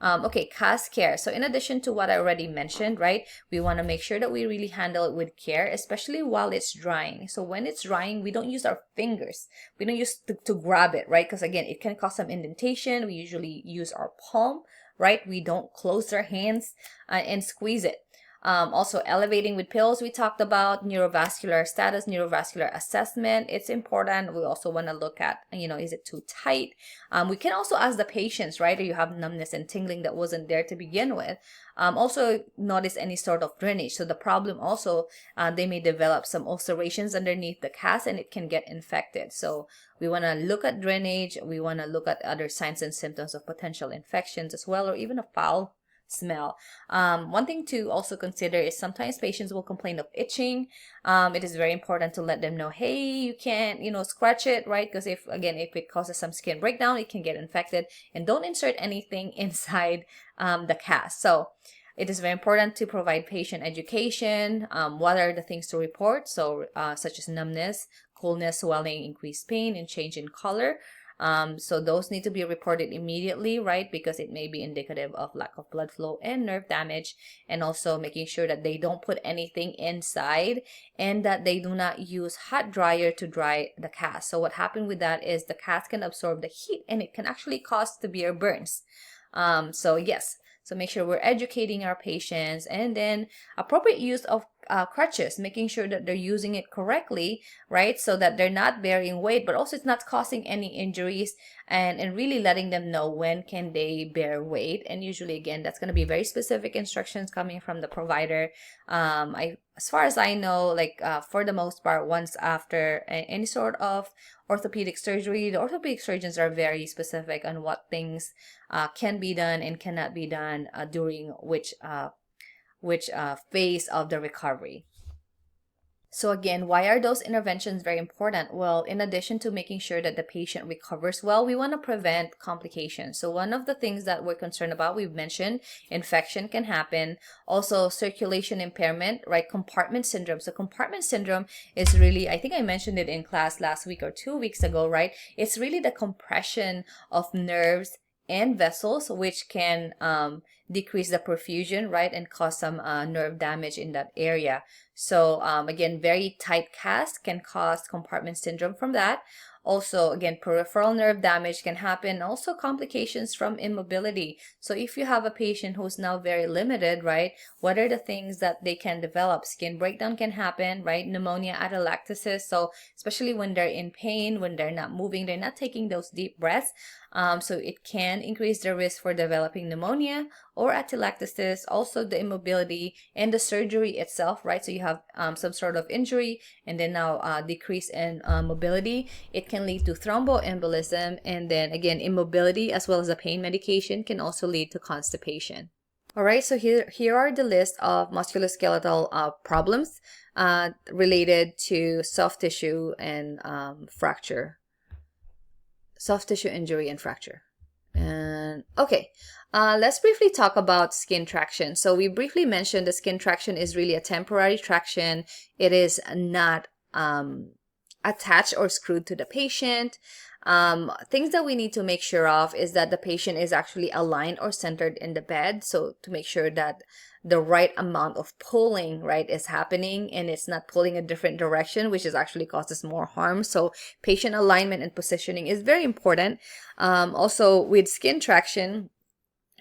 Okay, cast care. So in addition to what I already mentioned, right, we want to make sure that we really handle it with care, especially while it's drying. So when it's drying, we don't use our fingers. We don't use to grab it, right? Because again, it can cause some indentation. We usually use our palm, right? We don't close our hands and squeeze it. Also, elevating with pills, we talked about neurovascular status, neurovascular assessment. It's important. We also want to look at, is it too tight? We can also ask the patients, right? Do you have numbness and tingling that wasn't there to begin with? Also, notice any sort of drainage. So the problem also, they may develop some ulcerations underneath the cast, and it can get infected. So we want to look at drainage. We want to look at other signs and symptoms of potential infections as well, or even a foul smell. One thing to also consider is sometimes patients will complain of itching. It is very important to let them know, hey, you can't, scratch it, right? Because if it causes some skin breakdown, it can get infected. And don't insert anything inside the cast. So it is very important to provide patient education. What are the things to report? So such as numbness, coolness, swelling, increased pain, and change in color. So those need to be reported immediately, right? Because it may be indicative of lack of blood flow and nerve damage, and also making sure that they don't put anything inside and that they do not use hot dryer to dry the cast. So what happened with that is the cast can absorb the heat and it can actually cause severe burns. So yes, so make sure we're educating our patients, and then appropriate use of crutches, making sure that they're using it correctly, right? So that they're not bearing weight, but also it's not causing any injuries, and really letting them know when can they bear weight. And usually, again, that's going to be very specific instructions coming from the provider. As far as I know, like for the most part, once after any sort of orthopedic surgery, the orthopedic surgeons are very specific on what things can be done and cannot be done during which phase of the recovery. So again, why are those interventions very important? Well, in addition to making sure that the patient recovers well, we want to prevent complications. So one of the things that we're concerned about, we've mentioned, infection can happen. Also, circulation impairment, right? Compartment syndrome. So compartment syndrome is really, I think I mentioned it in class last week or 2 weeks ago, right? It's really the compression of nerves and vessels, which can decrease the perfusion, right, and cause some nerve damage in that area. So again, very tight cast can cause compartment syndrome from that. Also, again, peripheral nerve damage can happen. Also, complications from immobility. So if you have a patient who's now very limited, right, what are the things that they can develop? Skin breakdown can happen, right? Pneumonia, atelectasis. So especially when they're in pain, when they're not moving, they're not taking those deep breaths. So it can increase the risk for developing pneumonia or atelectasis. Also, the immobility and the surgery itself, right? So you have some sort of injury and then now decrease in mobility. It can lead to thromboembolism, and then again, immobility as well as the pain medication can also lead to constipation. All right, so here are the list of musculoskeletal problems related to soft tissue and fracture. Soft tissue injury and fracture. And okay, let's briefly talk about skin traction. So we briefly mentioned the skin traction is really a temporary traction. It is not attached or screwed to the patient. Things that we need to make sure of is that the patient is actually aligned or centered in the bed. So to make sure that the right amount of pulling, right, is happening and it's not pulling a different direction, which is actually causes more harm. So patient alignment and positioning is very important. Also with skin traction,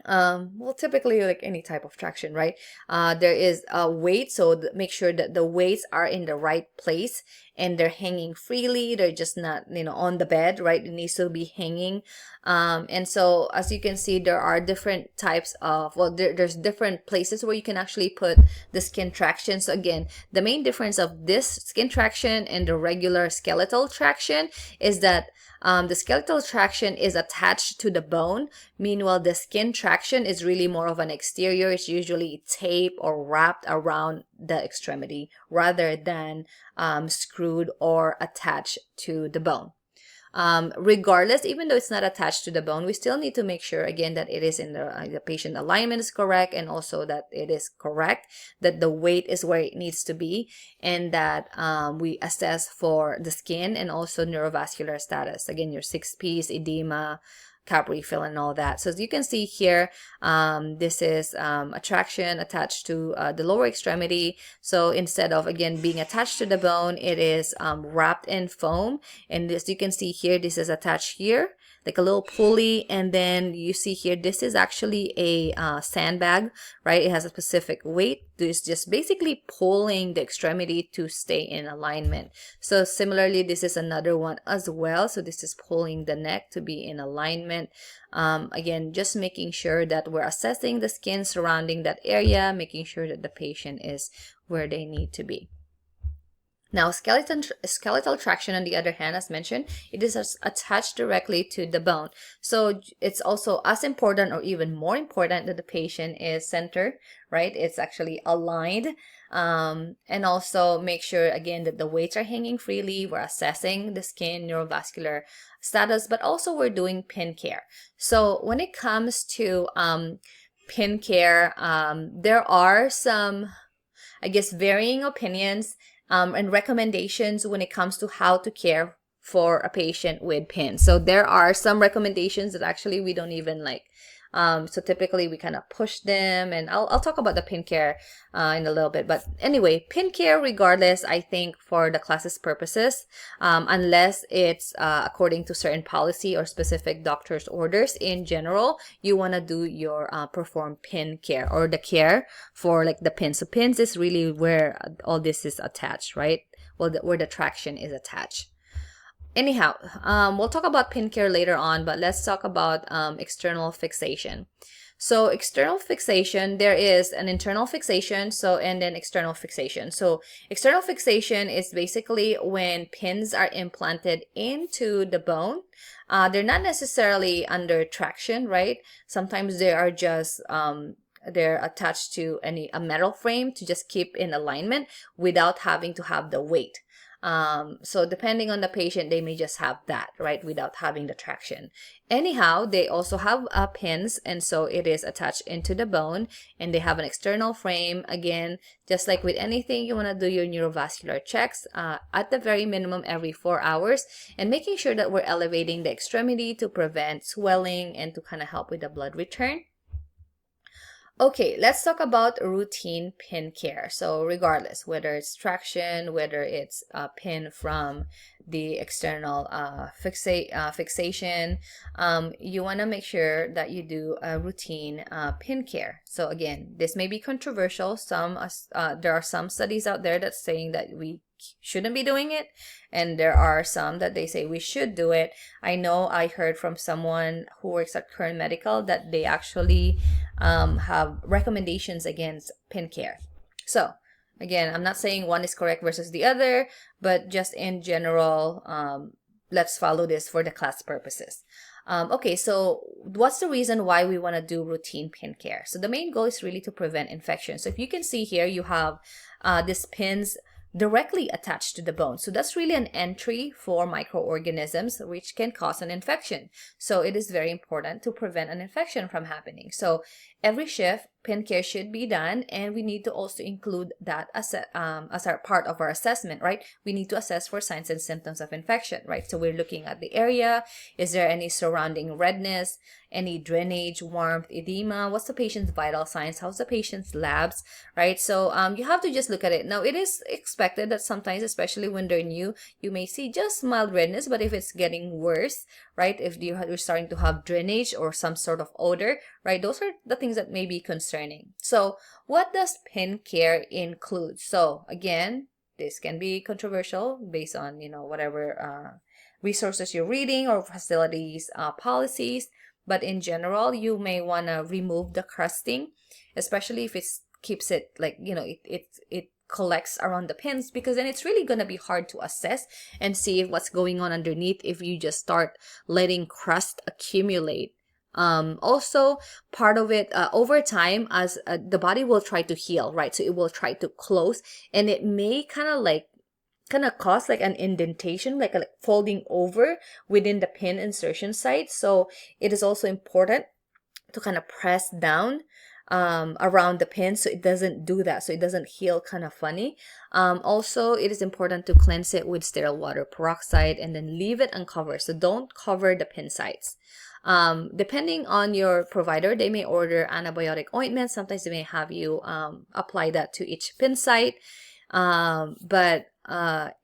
Well, typically like any type of traction, right? There is a weight, so make sure that the weights are in the right place and they're hanging freely. They're just not, on the bed, right? It needs to be hanging. And so as you can see, there are different types of, well, there's different places where you can actually put the skin traction. So again, the main difference of this skin traction and the regular skeletal traction is that the skeletal traction is attached to the bone. Meanwhile, the skin traction is really more of an exterior. It's usually taped or wrapped around the extremity rather than screwed or attached to the bone. Regardless, even though it's not attached to the bone, we still need to make sure again that it is in the patient alignment is correct, and also that it is correct, that the weight is where it needs to be, and that we assess for the skin and also neurovascular status. Again, your 6Ps, edema, cap refill, and all that. So as you can see here, this is a traction attached to the lower extremity. So instead of again being attached to the bone, it is wrapped in foam. And as you can see here, this is attached here like a little pulley, and then you see here this is actually a sandbag, right? It has a specific weight. It's just basically pulling the extremity to stay in alignment. So similarly, this is another one as well. So this is pulling the neck to be in alignment. Again, just making sure that we're assessing the skin surrounding that area, making sure that the patient is where they need to be. Now, skeletal traction, on the other hand, as mentioned, it is attached directly to the bone. So it's also as important or even more important that the patient is centered, right? It's actually aligned. And also make sure, again, that the weights are hanging freely. We're assessing the skin, neurovascular status, but also we're doing pin care. So when it comes to pin care, there are some, I guess, varying opinions and recommendations when it comes to how to care for a patient with pins. So there are some recommendations that actually we don't even like. So typically we kind of push them, and I'll talk about the pin care in a little bit. But anyway, pin care, regardless, I think for the class's purposes, unless it's according to certain policy or specific doctor's orders, in general, you want to do your perform pin care or the care for like the pins. So pins is really where all this is attached, right? Well, where the traction is attached. Anyhow, we'll talk about pin care later on, but let's talk about external fixation. So external fixation, there is an internal fixation, and then external fixation. So external fixation is basically when pins are implanted into the bone. They're not necessarily under traction, right? Sometimes they are just they're attached to a metal frame to just keep in alignment without having to have the weight. So depending on the patient, they may just have that, right, without having the traction. Anyhow, they also have pins, and so it is attached into the bone, and they have an external frame. Again, just like with anything, you want to do your neurovascular checks at the very minimum every 4 hours, and making sure that we're elevating the extremity to prevent swelling and to kind of help with the blood return. Okay, let's talk about routine pin care. So regardless, whether it's traction, whether it's a pin from the external fixation, you want to make sure that you do a routine pin care. So again, this may be controversial. There are some studies out there that's saying that we shouldn't be doing it, and there are some that they say we should do it. I know I heard from someone who works at Current Medical that they actually have recommendations against pin care. So again, I'm not saying one is correct versus the other, but just in general, let's follow this for the class purposes. Okay, so what's the reason why we want to do routine pin care? So the main goal is really to prevent infection. So if you can see here, you have these pins directly attached to the bone. So that's really an entry for microorganisms which can cause an infection. So it is very important to prevent an infection from happening. So every shift, pin care should be done, and we need to also include that as our part of our assessment, right? We need to assess for signs and symptoms of infection, right? So we're looking at the area. Is there any surrounding redness, any drainage, warmth, edema? What's the patient's vital signs? How's the patient's labs, right? So you have to just look at it. Now, it is expected that sometimes, especially when they're new, you may see just mild redness, but if it's getting worse, right? If you're starting to have drainage or some sort of odor, right? Those are the things that may be concerning. So what does pin care include? So again, this can be controversial based on, whatever resources you're reading or facilities policies. But in general, you may want to remove the crusting, especially if it keeps it like, it collects around the pins, because then it's really going to be hard to assess and see what's going on underneath if you just start letting crust accumulate. Also, part of it, over time, as the body will try to heal, right? So it will try to close, and it may kind of cause like an indentation, like a folding over within the pin insertion site. So it is also important to kind of press down around the pin so it doesn't do that, so it doesn't heal kind of funny. Also, it is important to cleanse it with sterile water peroxide and then leave it uncovered. So don't cover the pin sites. Depending on your provider, they may order antibiotic ointment. Sometimes they may have you apply that to each pin site. But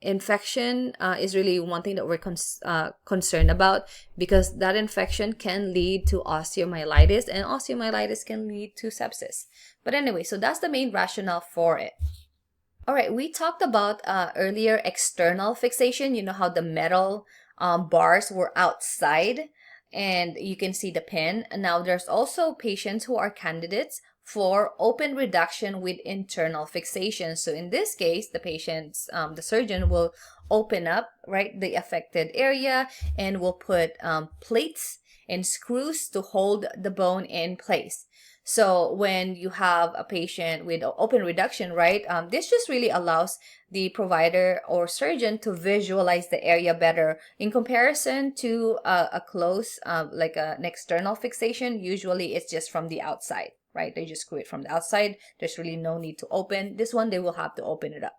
infection is really one thing that we're concerned about, because that infection can lead to osteomyelitis, and osteomyelitis can lead to sepsis. But anyway, so that's the main rationale for it. All right, we talked about earlier external fixation. You know how the metal bars were outside and you can see the pin. Now there's also patients who are candidates for open reduction with internal fixation. So in this case, the patient's, the surgeon will open up, right, the affected area and will put plates and screws to hold the bone in place. So when you have a patient with open reduction, right, this just really allows the provider or surgeon to visualize the area better in comparison to a close, like an external fixation. Usually it's just from the outside, right? They just screw it from the outside. There's really no need to open. This one, they will have to open it up.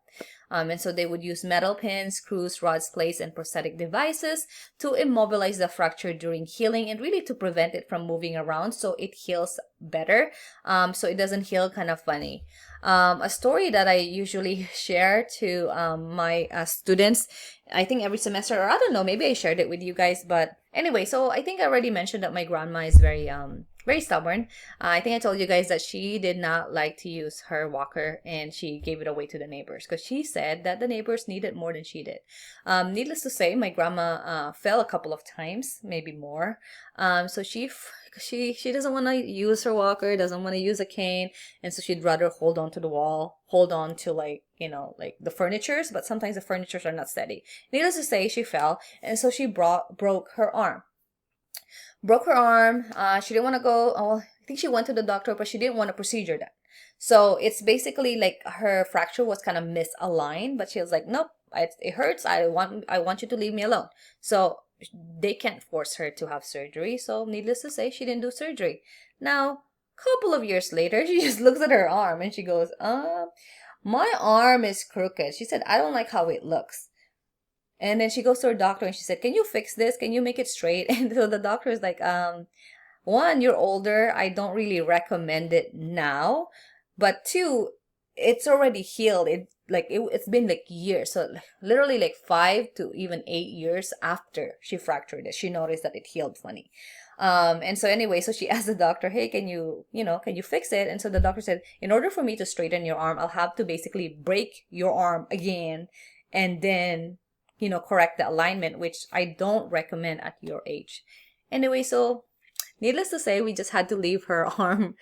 And so they would use metal pins, screws, rods, plates, and prosthetic devices to immobilize the fracture during healing and really to prevent it from moving around so it heals better, so it doesn't heal kind of funny. A story that I usually share to my students, I think every semester, or I don't know, maybe I shared it with you guys, but anyway, so I think I already mentioned that my grandma is very stubborn. I think I told you guys that she did not like to use her walker and she gave it away to the neighbors because she said that the neighbors needed more than she did. Needless to say, my grandma fell a couple of times, maybe more. So she doesn't want to use her walker, doesn't want to use a cane, and so she'd rather hold on to the wall, hold on to like the furnitures, but sometimes the furnitures are not steady. Needless to say, she fell, and so she broke her arm. She didn't want to go. I think she went to the doctor, but she didn't want a procedure done. So it's basically like her fracture was kind of misaligned, but she was like, nope, it hurts. I want you to leave me alone. So they can't force her to have surgery. So needless to say, she didn't do surgery. Now, couple of years later, she just looks at her arm and she goes, my arm is crooked. She said, I don't like how it looks. And then she goes to her doctor and she said, can you fix this? Can you make it straight? And so the doctor is like, one, you're older. I don't really recommend it now. But two, it's already healed. It's been like years. So literally like 5 to even 8 years after she fractured it, she noticed that it healed funny. And so anyway, so she asked the doctor, hey, can you fix it? And so the doctor said, in order for me to straighten your arm, I'll have to basically break your arm again and then correct the alignment, which I don't recommend at your age. Anyway, so needless to say, we just had to leave her arm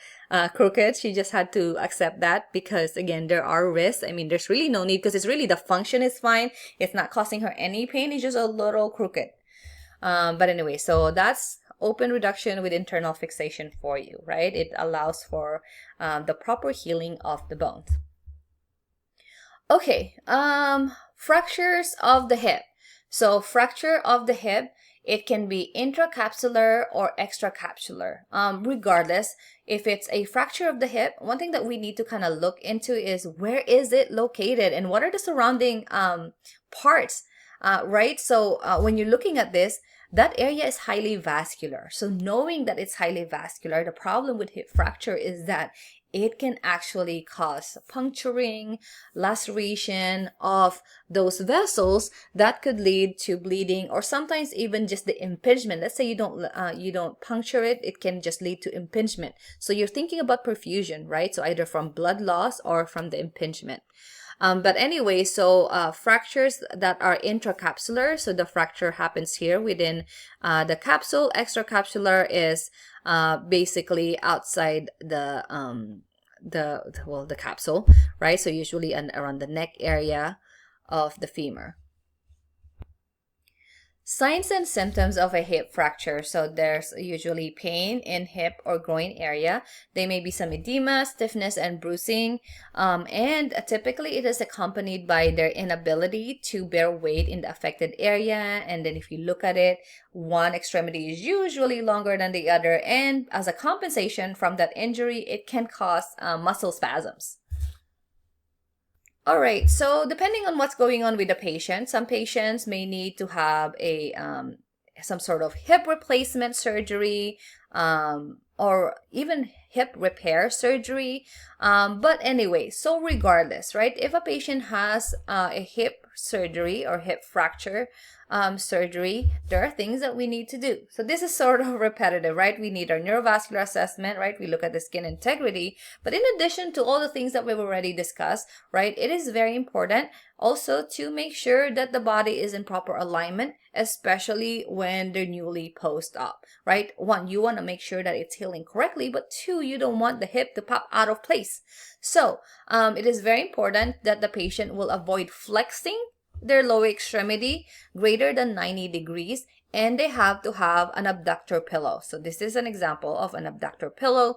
crooked. She just had to accept that because, again, there are risks. I mean, there's really no need because it's really the function is fine. It's not causing her any pain. It's just a little crooked. But anyway, so that's open reduction with internal fixation for you, right? It allows for the proper healing of the bones. Okay, fractures of the hip. So fracture of the hip It can be intracapsular or extracapsular. Regardless, if it's a fracture of the hip, one thing that we need to kind of look into is where is it located and what are the surrounding parts, right? So when you're looking at this, that area is highly vascular. So knowing that it's highly vascular, the problem with hip fracture is that it can actually cause puncturing, laceration of those vessels that could lead to bleeding, or sometimes even just the impingement. Let's say you don't puncture it, it can just lead to impingement. So you're thinking about perfusion, right? So either from blood loss or from the impingement. But anyway, so fractures that are intracapsular, so the fracture happens here within the capsule. Extracapsular is basically outside the capsule, right? So usually around the neck area of the femur. Signs and symptoms of a hip fracture. So there's usually pain in hip or groin area. There may be some edema, stiffness, and bruising. And typically it is accompanied by their inability to bear weight in the affected area. And then if you look at it, one extremity is usually longer than the other. And as a compensation from that injury, it can cause muscle spasms. All right, so depending on what's going on with the patient, some patients may need to have a some sort of hip replacement surgery or even hip repair surgery. But anyway, so regardless, right? If a patient has a hip surgery or hip fracture surgery, there are things that we need to do. So this is sort of repetitive, right? We need our neurovascular assessment, right? We look at the skin integrity. But in addition to all the things that we've already discussed, right, it is very important also to make sure that the body is in proper alignment, especially when they're newly post-op, right? One, you want to make sure that it's healing correctly, but two, you don't want the hip to pop out of place. So it is very important that the patient will avoid flexing their lower extremity greater than 90 degrees, and they have to have an abductor pillow. So this is an example of an abductor pillow.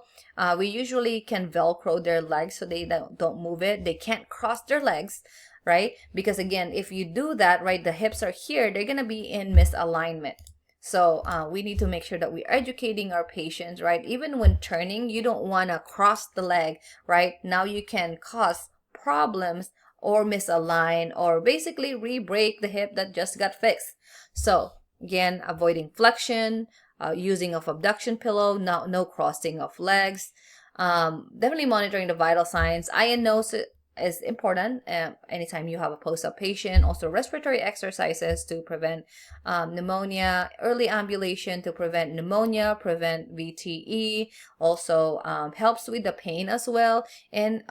We usually can Velcro their legs so they don't move it. They can't cross their legs, right? Because again, if you do that, right, the hips are here, they're gonna be in misalignment. So we need to make sure that we're educating our patients, right? Even when turning, you don't want to cross the leg, right? Now you can cause problems or misalign or basically re-break the hip that just got fixed. So again, avoiding flexion, using of abduction pillow, no crossing of legs, definitely monitoring the vital signs. Eye and nose is important anytime you have a post-op patient. Also respiratory exercises to prevent pneumonia, early ambulation to prevent pneumonia, prevent VTE, also helps with the pain as well, and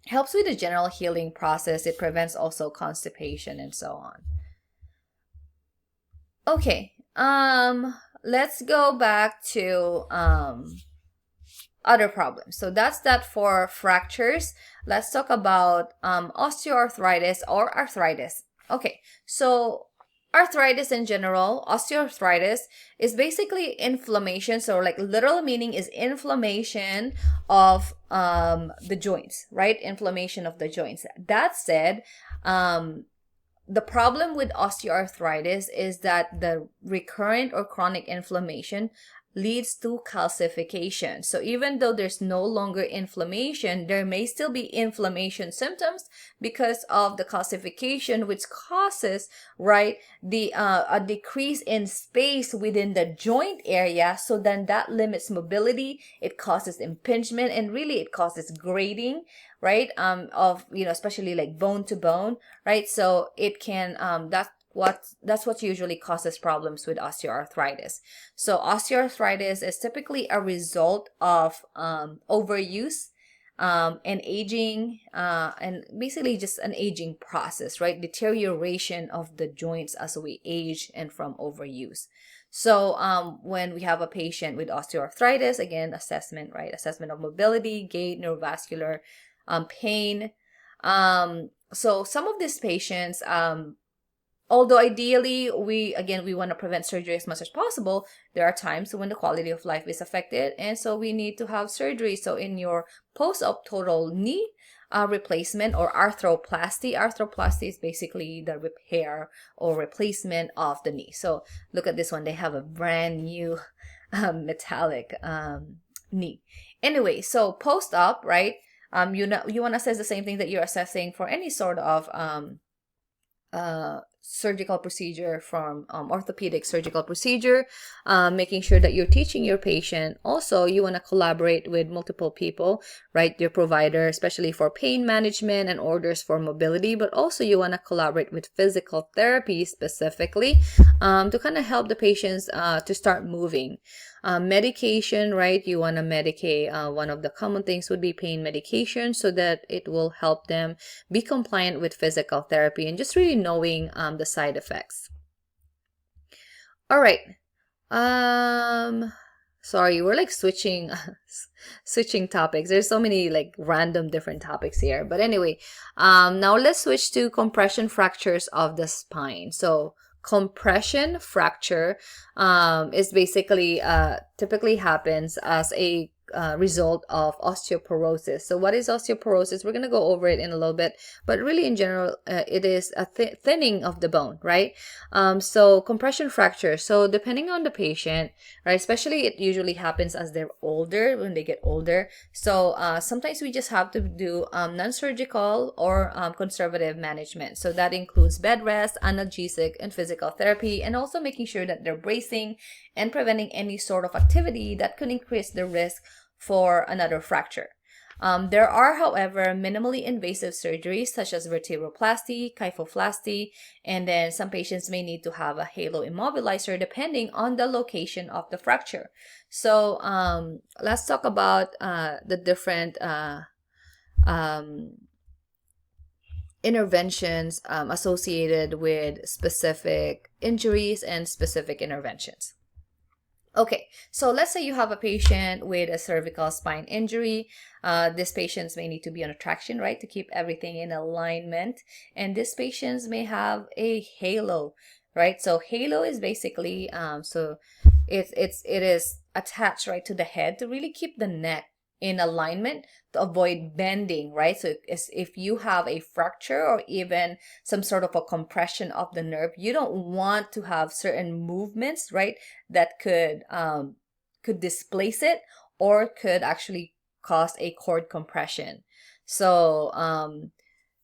helps with the general healing process. It prevents also constipation and so on. Okay, let's go back to other problems. So that's that for fractures. Let's talk about osteoarthritis or arthritis. Okay, so arthritis in general, osteoarthritis is basically inflammation. So like literal meaning is inflammation of the joints, right? Inflammation of the joints. That said, the problem with osteoarthritis is that the recurrent or chronic inflammation leads to calcification. So even though there's no longer inflammation, there may still be inflammation symptoms because of the calcification, which causes, right, the a decrease in space within the joint area. So then that limits mobility. It causes impingement, and really it causes grating, right, of, you know, especially like bone to bone, right? So it can that's what usually causes problems with osteoarthritis. So osteoarthritis is typically a result of overuse and aging, and basically just an aging process, right? Deterioration of the joints as we age and from overuse. So when we have a patient with osteoarthritis, again, assessment, right? Assessment of mobility, gait, neurovascular, pain. So some of these patients, although ideally we want to prevent surgery as much as possible, there are times when the quality of life is affected, and so we need to have surgery. So in your post-op total knee replacement or arthroplasty. Arthroplasty is basically the repair or replacement of the knee. So look at this one. They have a brand new metallic knee. Anyway, so post-op, right? You want to assess the same thing that you're assessing for any sort of surgical procedure, from orthopedic surgical procedure, making sure that you're teaching your patient. Also, you want to collaborate with multiple people, right? Your provider, especially for pain management and orders for mobility, but also you want to collaborate with physical therapy specifically to kind of help the patients to start moving. Medication, right? You want to medicate. One of the common things would be pain medication so that it will help them be compliant with physical therapy, and just really knowing the side effects. All right. Sorry, we're like switching topics. There's so many like random different topics here. But anyway, now let's switch to compression fractures of the spine. So compression fracture is basically typically happens as a result of osteoporosis. So what is osteoporosis? We're going to go over it in a little bit, but really in general, it is a thinning of the bone, right? So compression fracture. So depending on the patient, right, especially it usually happens as they're older, when they get older. So sometimes we just have to do non-surgical or conservative management. So that includes bed rest, analgesic, and physical therapy, and also making sure that they're bracing and preventing any sort of activity that could increase the risk for another fracture. There are, however, minimally invasive surgeries such as vertebroplasty, kyphoplasty, and then some patients may need to have a halo immobilizer depending on the location of the fracture. So let's talk about the different interventions associated with specific injuries and specific interventions. Okay, so let's say you have a patient with a cervical spine injury. These patients may need to be on a traction, right, to keep everything in alignment. And these patients may have a halo, right? So halo is basically, it is attached, right, to the head to really keep the neck in alignment to avoid bending, right? So if you have a fracture or even some sort of a compression of the nerve, you don't want to have certain movements, right, that could displace it or could actually cause a cord compression. So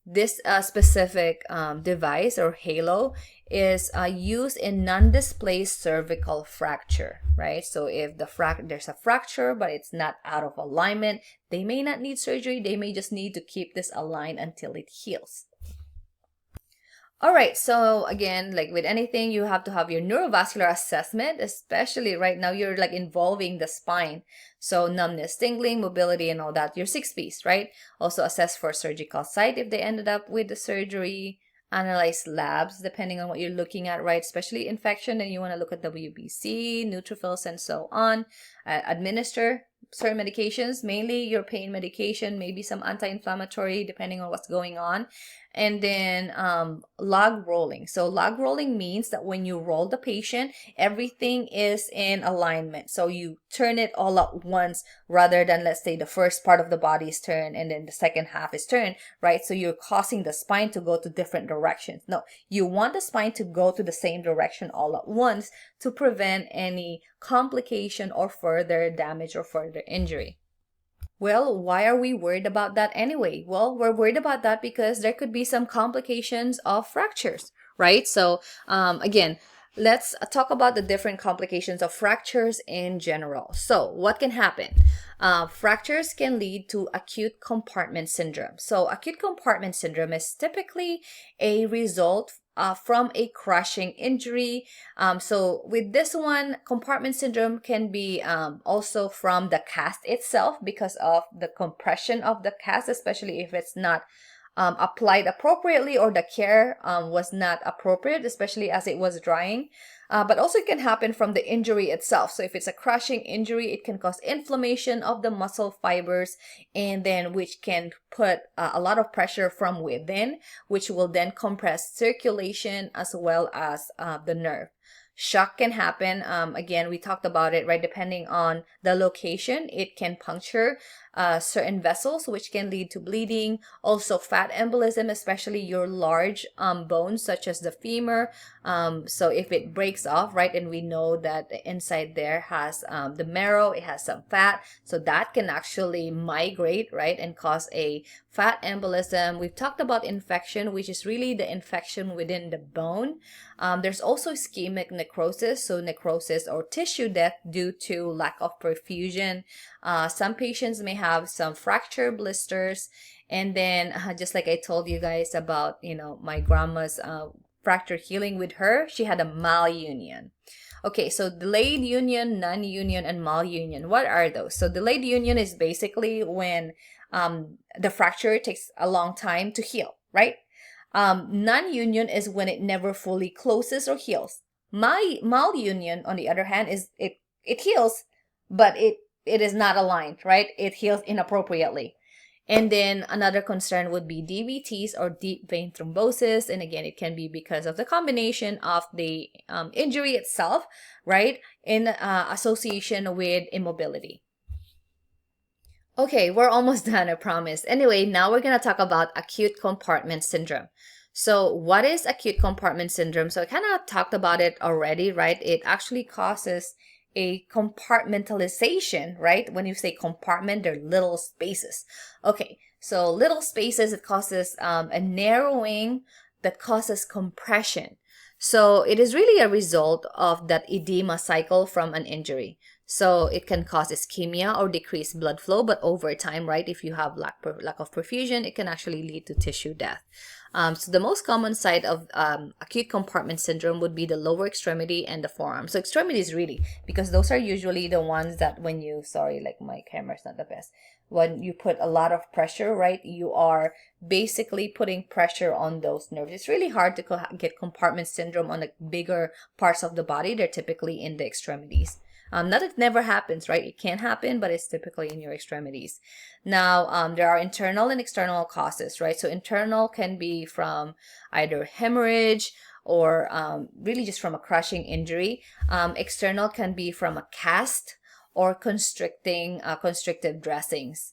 this specific device or halo is used in non-displaced cervical fracture, right? So if there's a fracture but it's not out of alignment, they may not need surgery. They may just need to keep this aligned until it heals. All right, so again, like with anything, you have to have your neurovascular assessment, especially right now you're like involving the spine. So numbness, tingling, mobility, and all that, your 6 Ps, right? Also assess for surgical site if they ended up with the surgery, analyze labs depending on what you're looking at, right? Especially infection, and you want to look at WBC, neutrophils, and so on. Administer certain medications, mainly your pain medication, maybe some anti-inflammatory depending on what's going on. And then log rolling. So log rolling means that when you roll the patient, everything is in alignment. So you turn it all at once rather than, let's say, the first part of the body is turned and then the second half is turned, right? So you're causing the spine to go to different directions. No, you want the spine to go to the same direction all at once to prevent any complication or further damage or further injury. Well, why are we worried about that anyway? Well, we're worried about that because there could be some complications of fractures, right? So again, let's talk about the different complications of fractures in general. So what can happen? Fractures can lead to acute compartment syndrome. So acute compartment syndrome is typically a result from a crushing injury. So with this one, compartment syndrome can be also from the cast itself because of the compression of the cast, especially if it's not applied appropriately or the care was not appropriate, especially as it was drying. But also it can happen from the injury itself. So if it's a crushing injury, it can cause inflammation of the muscle fibers, and then which can put a lot of pressure from within, which will then compress circulation as well as the nerve. Shock can happen. Again, we talked about it, right? Depending on the location, it can puncture certain vessels, which can lead to bleeding. Also fat embolism, especially your large bones such as the femur. So if it breaks off, right, and we know that the inside there has the marrow, it has some fat, so that can actually migrate, right, and cause a fat embolism. We've talked about infection, which is really the infection within the bone. There's also ischemic necrosis, so necrosis or tissue death due to lack of perfusion. Some patients may have some fracture blisters, and then just like I told you guys about, my grandma's fracture healing with her, she had a malunion. Okay, so delayed union, non-union, and malunion. What are those? So delayed union is basically when the fracture takes a long time to heal, right? Non-union is when it never fully closes or heals. Malunion, on the other hand, is it heals, but it is not aligned, right? It heals inappropriately. And then another concern would be DVTs or deep vein thrombosis. And again, it can be because of the combination of the injury itself, right, in association with immobility. Okay, we're almost done, I promise. Anyway, now we're going to talk about acute compartment syndrome. So what is acute compartment syndrome? So I kind of talked about it already, right? It actually causes a compartmentalization, right? When you say compartment, they're little spaces. Okay, so little spaces, it causes a narrowing that causes compression. So it is really a result of that edema cycle from an injury. So it can cause ischemia or decreased blood flow, but over time, right, if you have lack of perfusion, it can actually lead to tissue death. So the most common site of acute compartment syndrome would be the lower extremity and the forearm. So extremities really, because those are usually the ones that when you, sorry, like my camera's not the best. When you put a lot of pressure, right, you are basically putting pressure on those nerves. It's really hard to get compartment syndrome on the bigger parts of the body. They're typically in the extremities. Not that it never happens, right? It can happen, but it's typically in your extremities. Now, there are internal and external causes, right? So internal can be from either hemorrhage or really just from a crushing injury. External can be from a cast or constrictive dressings.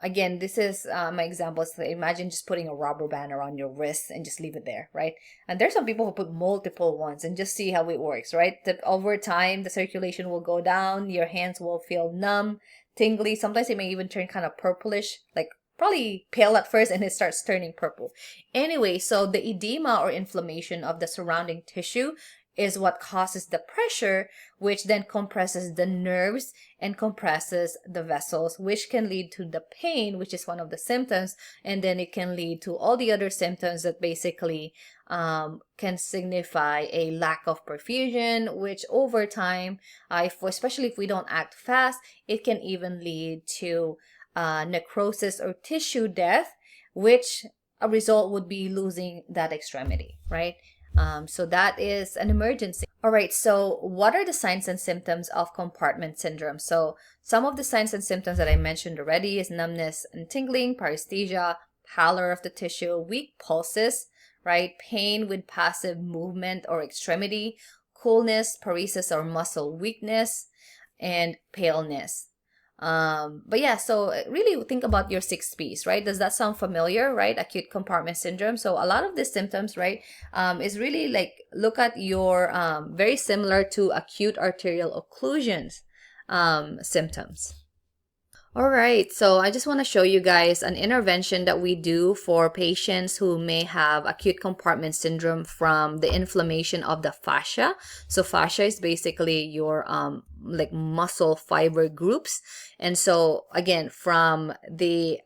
Again, this is my example. So imagine just putting a rubber band around your wrist and just leave it there, right? And there's some people who put multiple ones and just see how it works, right? That over time, the circulation will go down. Your hands will feel numb, tingly. Sometimes it may even turn kind of purplish, like probably pale at first, and it starts turning purple. Anyway, so the edema or inflammation of the surrounding tissue is what causes the pressure, which then compresses the nerves and compresses the vessels, which can lead to the pain, which is one of the symptoms, and then it can lead to all the other symptoms that basically can signify a lack of perfusion, which over time, especially if we don't act fast, it can even lead to necrosis or tissue death, which a result would be losing that extremity, right? So that is an emergency. All right, so what are the signs and symptoms of compartment syndrome? So some of the signs and symptoms that I mentioned already is numbness and tingling, paresthesia, pallor of the tissue, weak pulses, right? Pain with passive movement or extremity, coolness, paresis or muscle weakness, and paleness. But yeah, so really think about your 6 P's, right? Does that sound familiar, right? Acute compartment syndrome. So a lot of these symptoms, right, is really like, look at your, very similar to acute arterial occlusions, symptoms. All right, so I just want to show you guys an intervention that we do for patients who may have acute compartment syndrome from the inflammation of the fascia. So fascia is basically your like muscle fiber groups. And so again, from the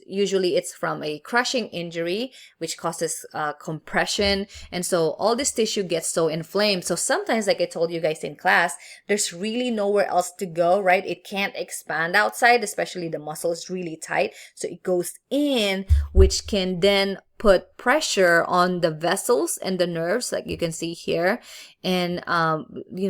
usually it's from a crushing injury, which causes compression. And so all this tissue gets so inflamed. So sometimes, like I told you guys in class, there's really nowhere else to go, right? It can't expand outside, especially the muscle is really tight. So it goes in, which can then put pressure on the vessels and the nerves, like you can see here, and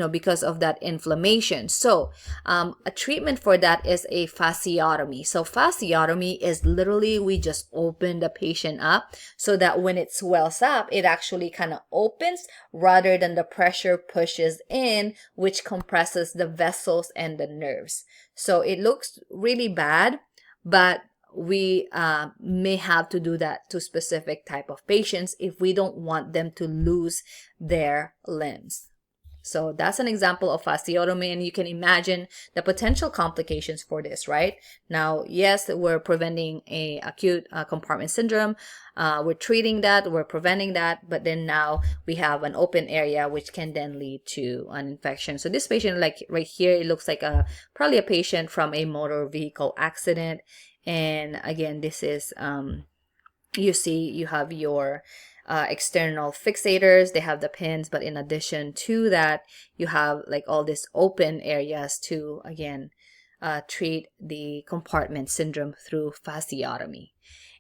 because of that inflammation. So a treatment for that is a fasciotomy. So fasciotomy is literally we just open the patient up so that when it swells up, it actually kind of opens rather than the pressure pushes in, which compresses the vessels and the nerves. So it looks really bad, but we may have to do that to specific type of patients if we don't want them to lose their limbs. So that's an example of fasciotomy, and you can imagine the potential complications for this, right? Now, yes, we're preventing a acute compartment syndrome. We're treating that, we're preventing that, but then now we have an open area which can then lead to an infection. So this patient, like right here, it looks like probably a patient from a motor vehicle accident. And again, this is you see you have your external fixators, they have the pins, but in addition to that, you have like all these open areas to again treat the compartment syndrome through fasciotomy.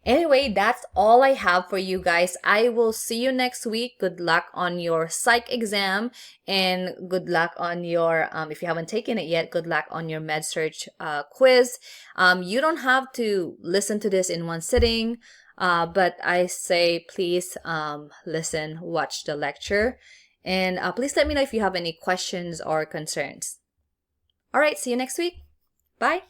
Anyway, that's all I have for you guys. I will see you next week. Good luck on your psych exam, and good luck on your, if you haven't taken it yet, good luck on your med-surg quiz. You don't have to listen to this in one sitting, but I say please listen, watch the lecture, and please let me know if you have any questions or concerns. All right, see you next week. Bye.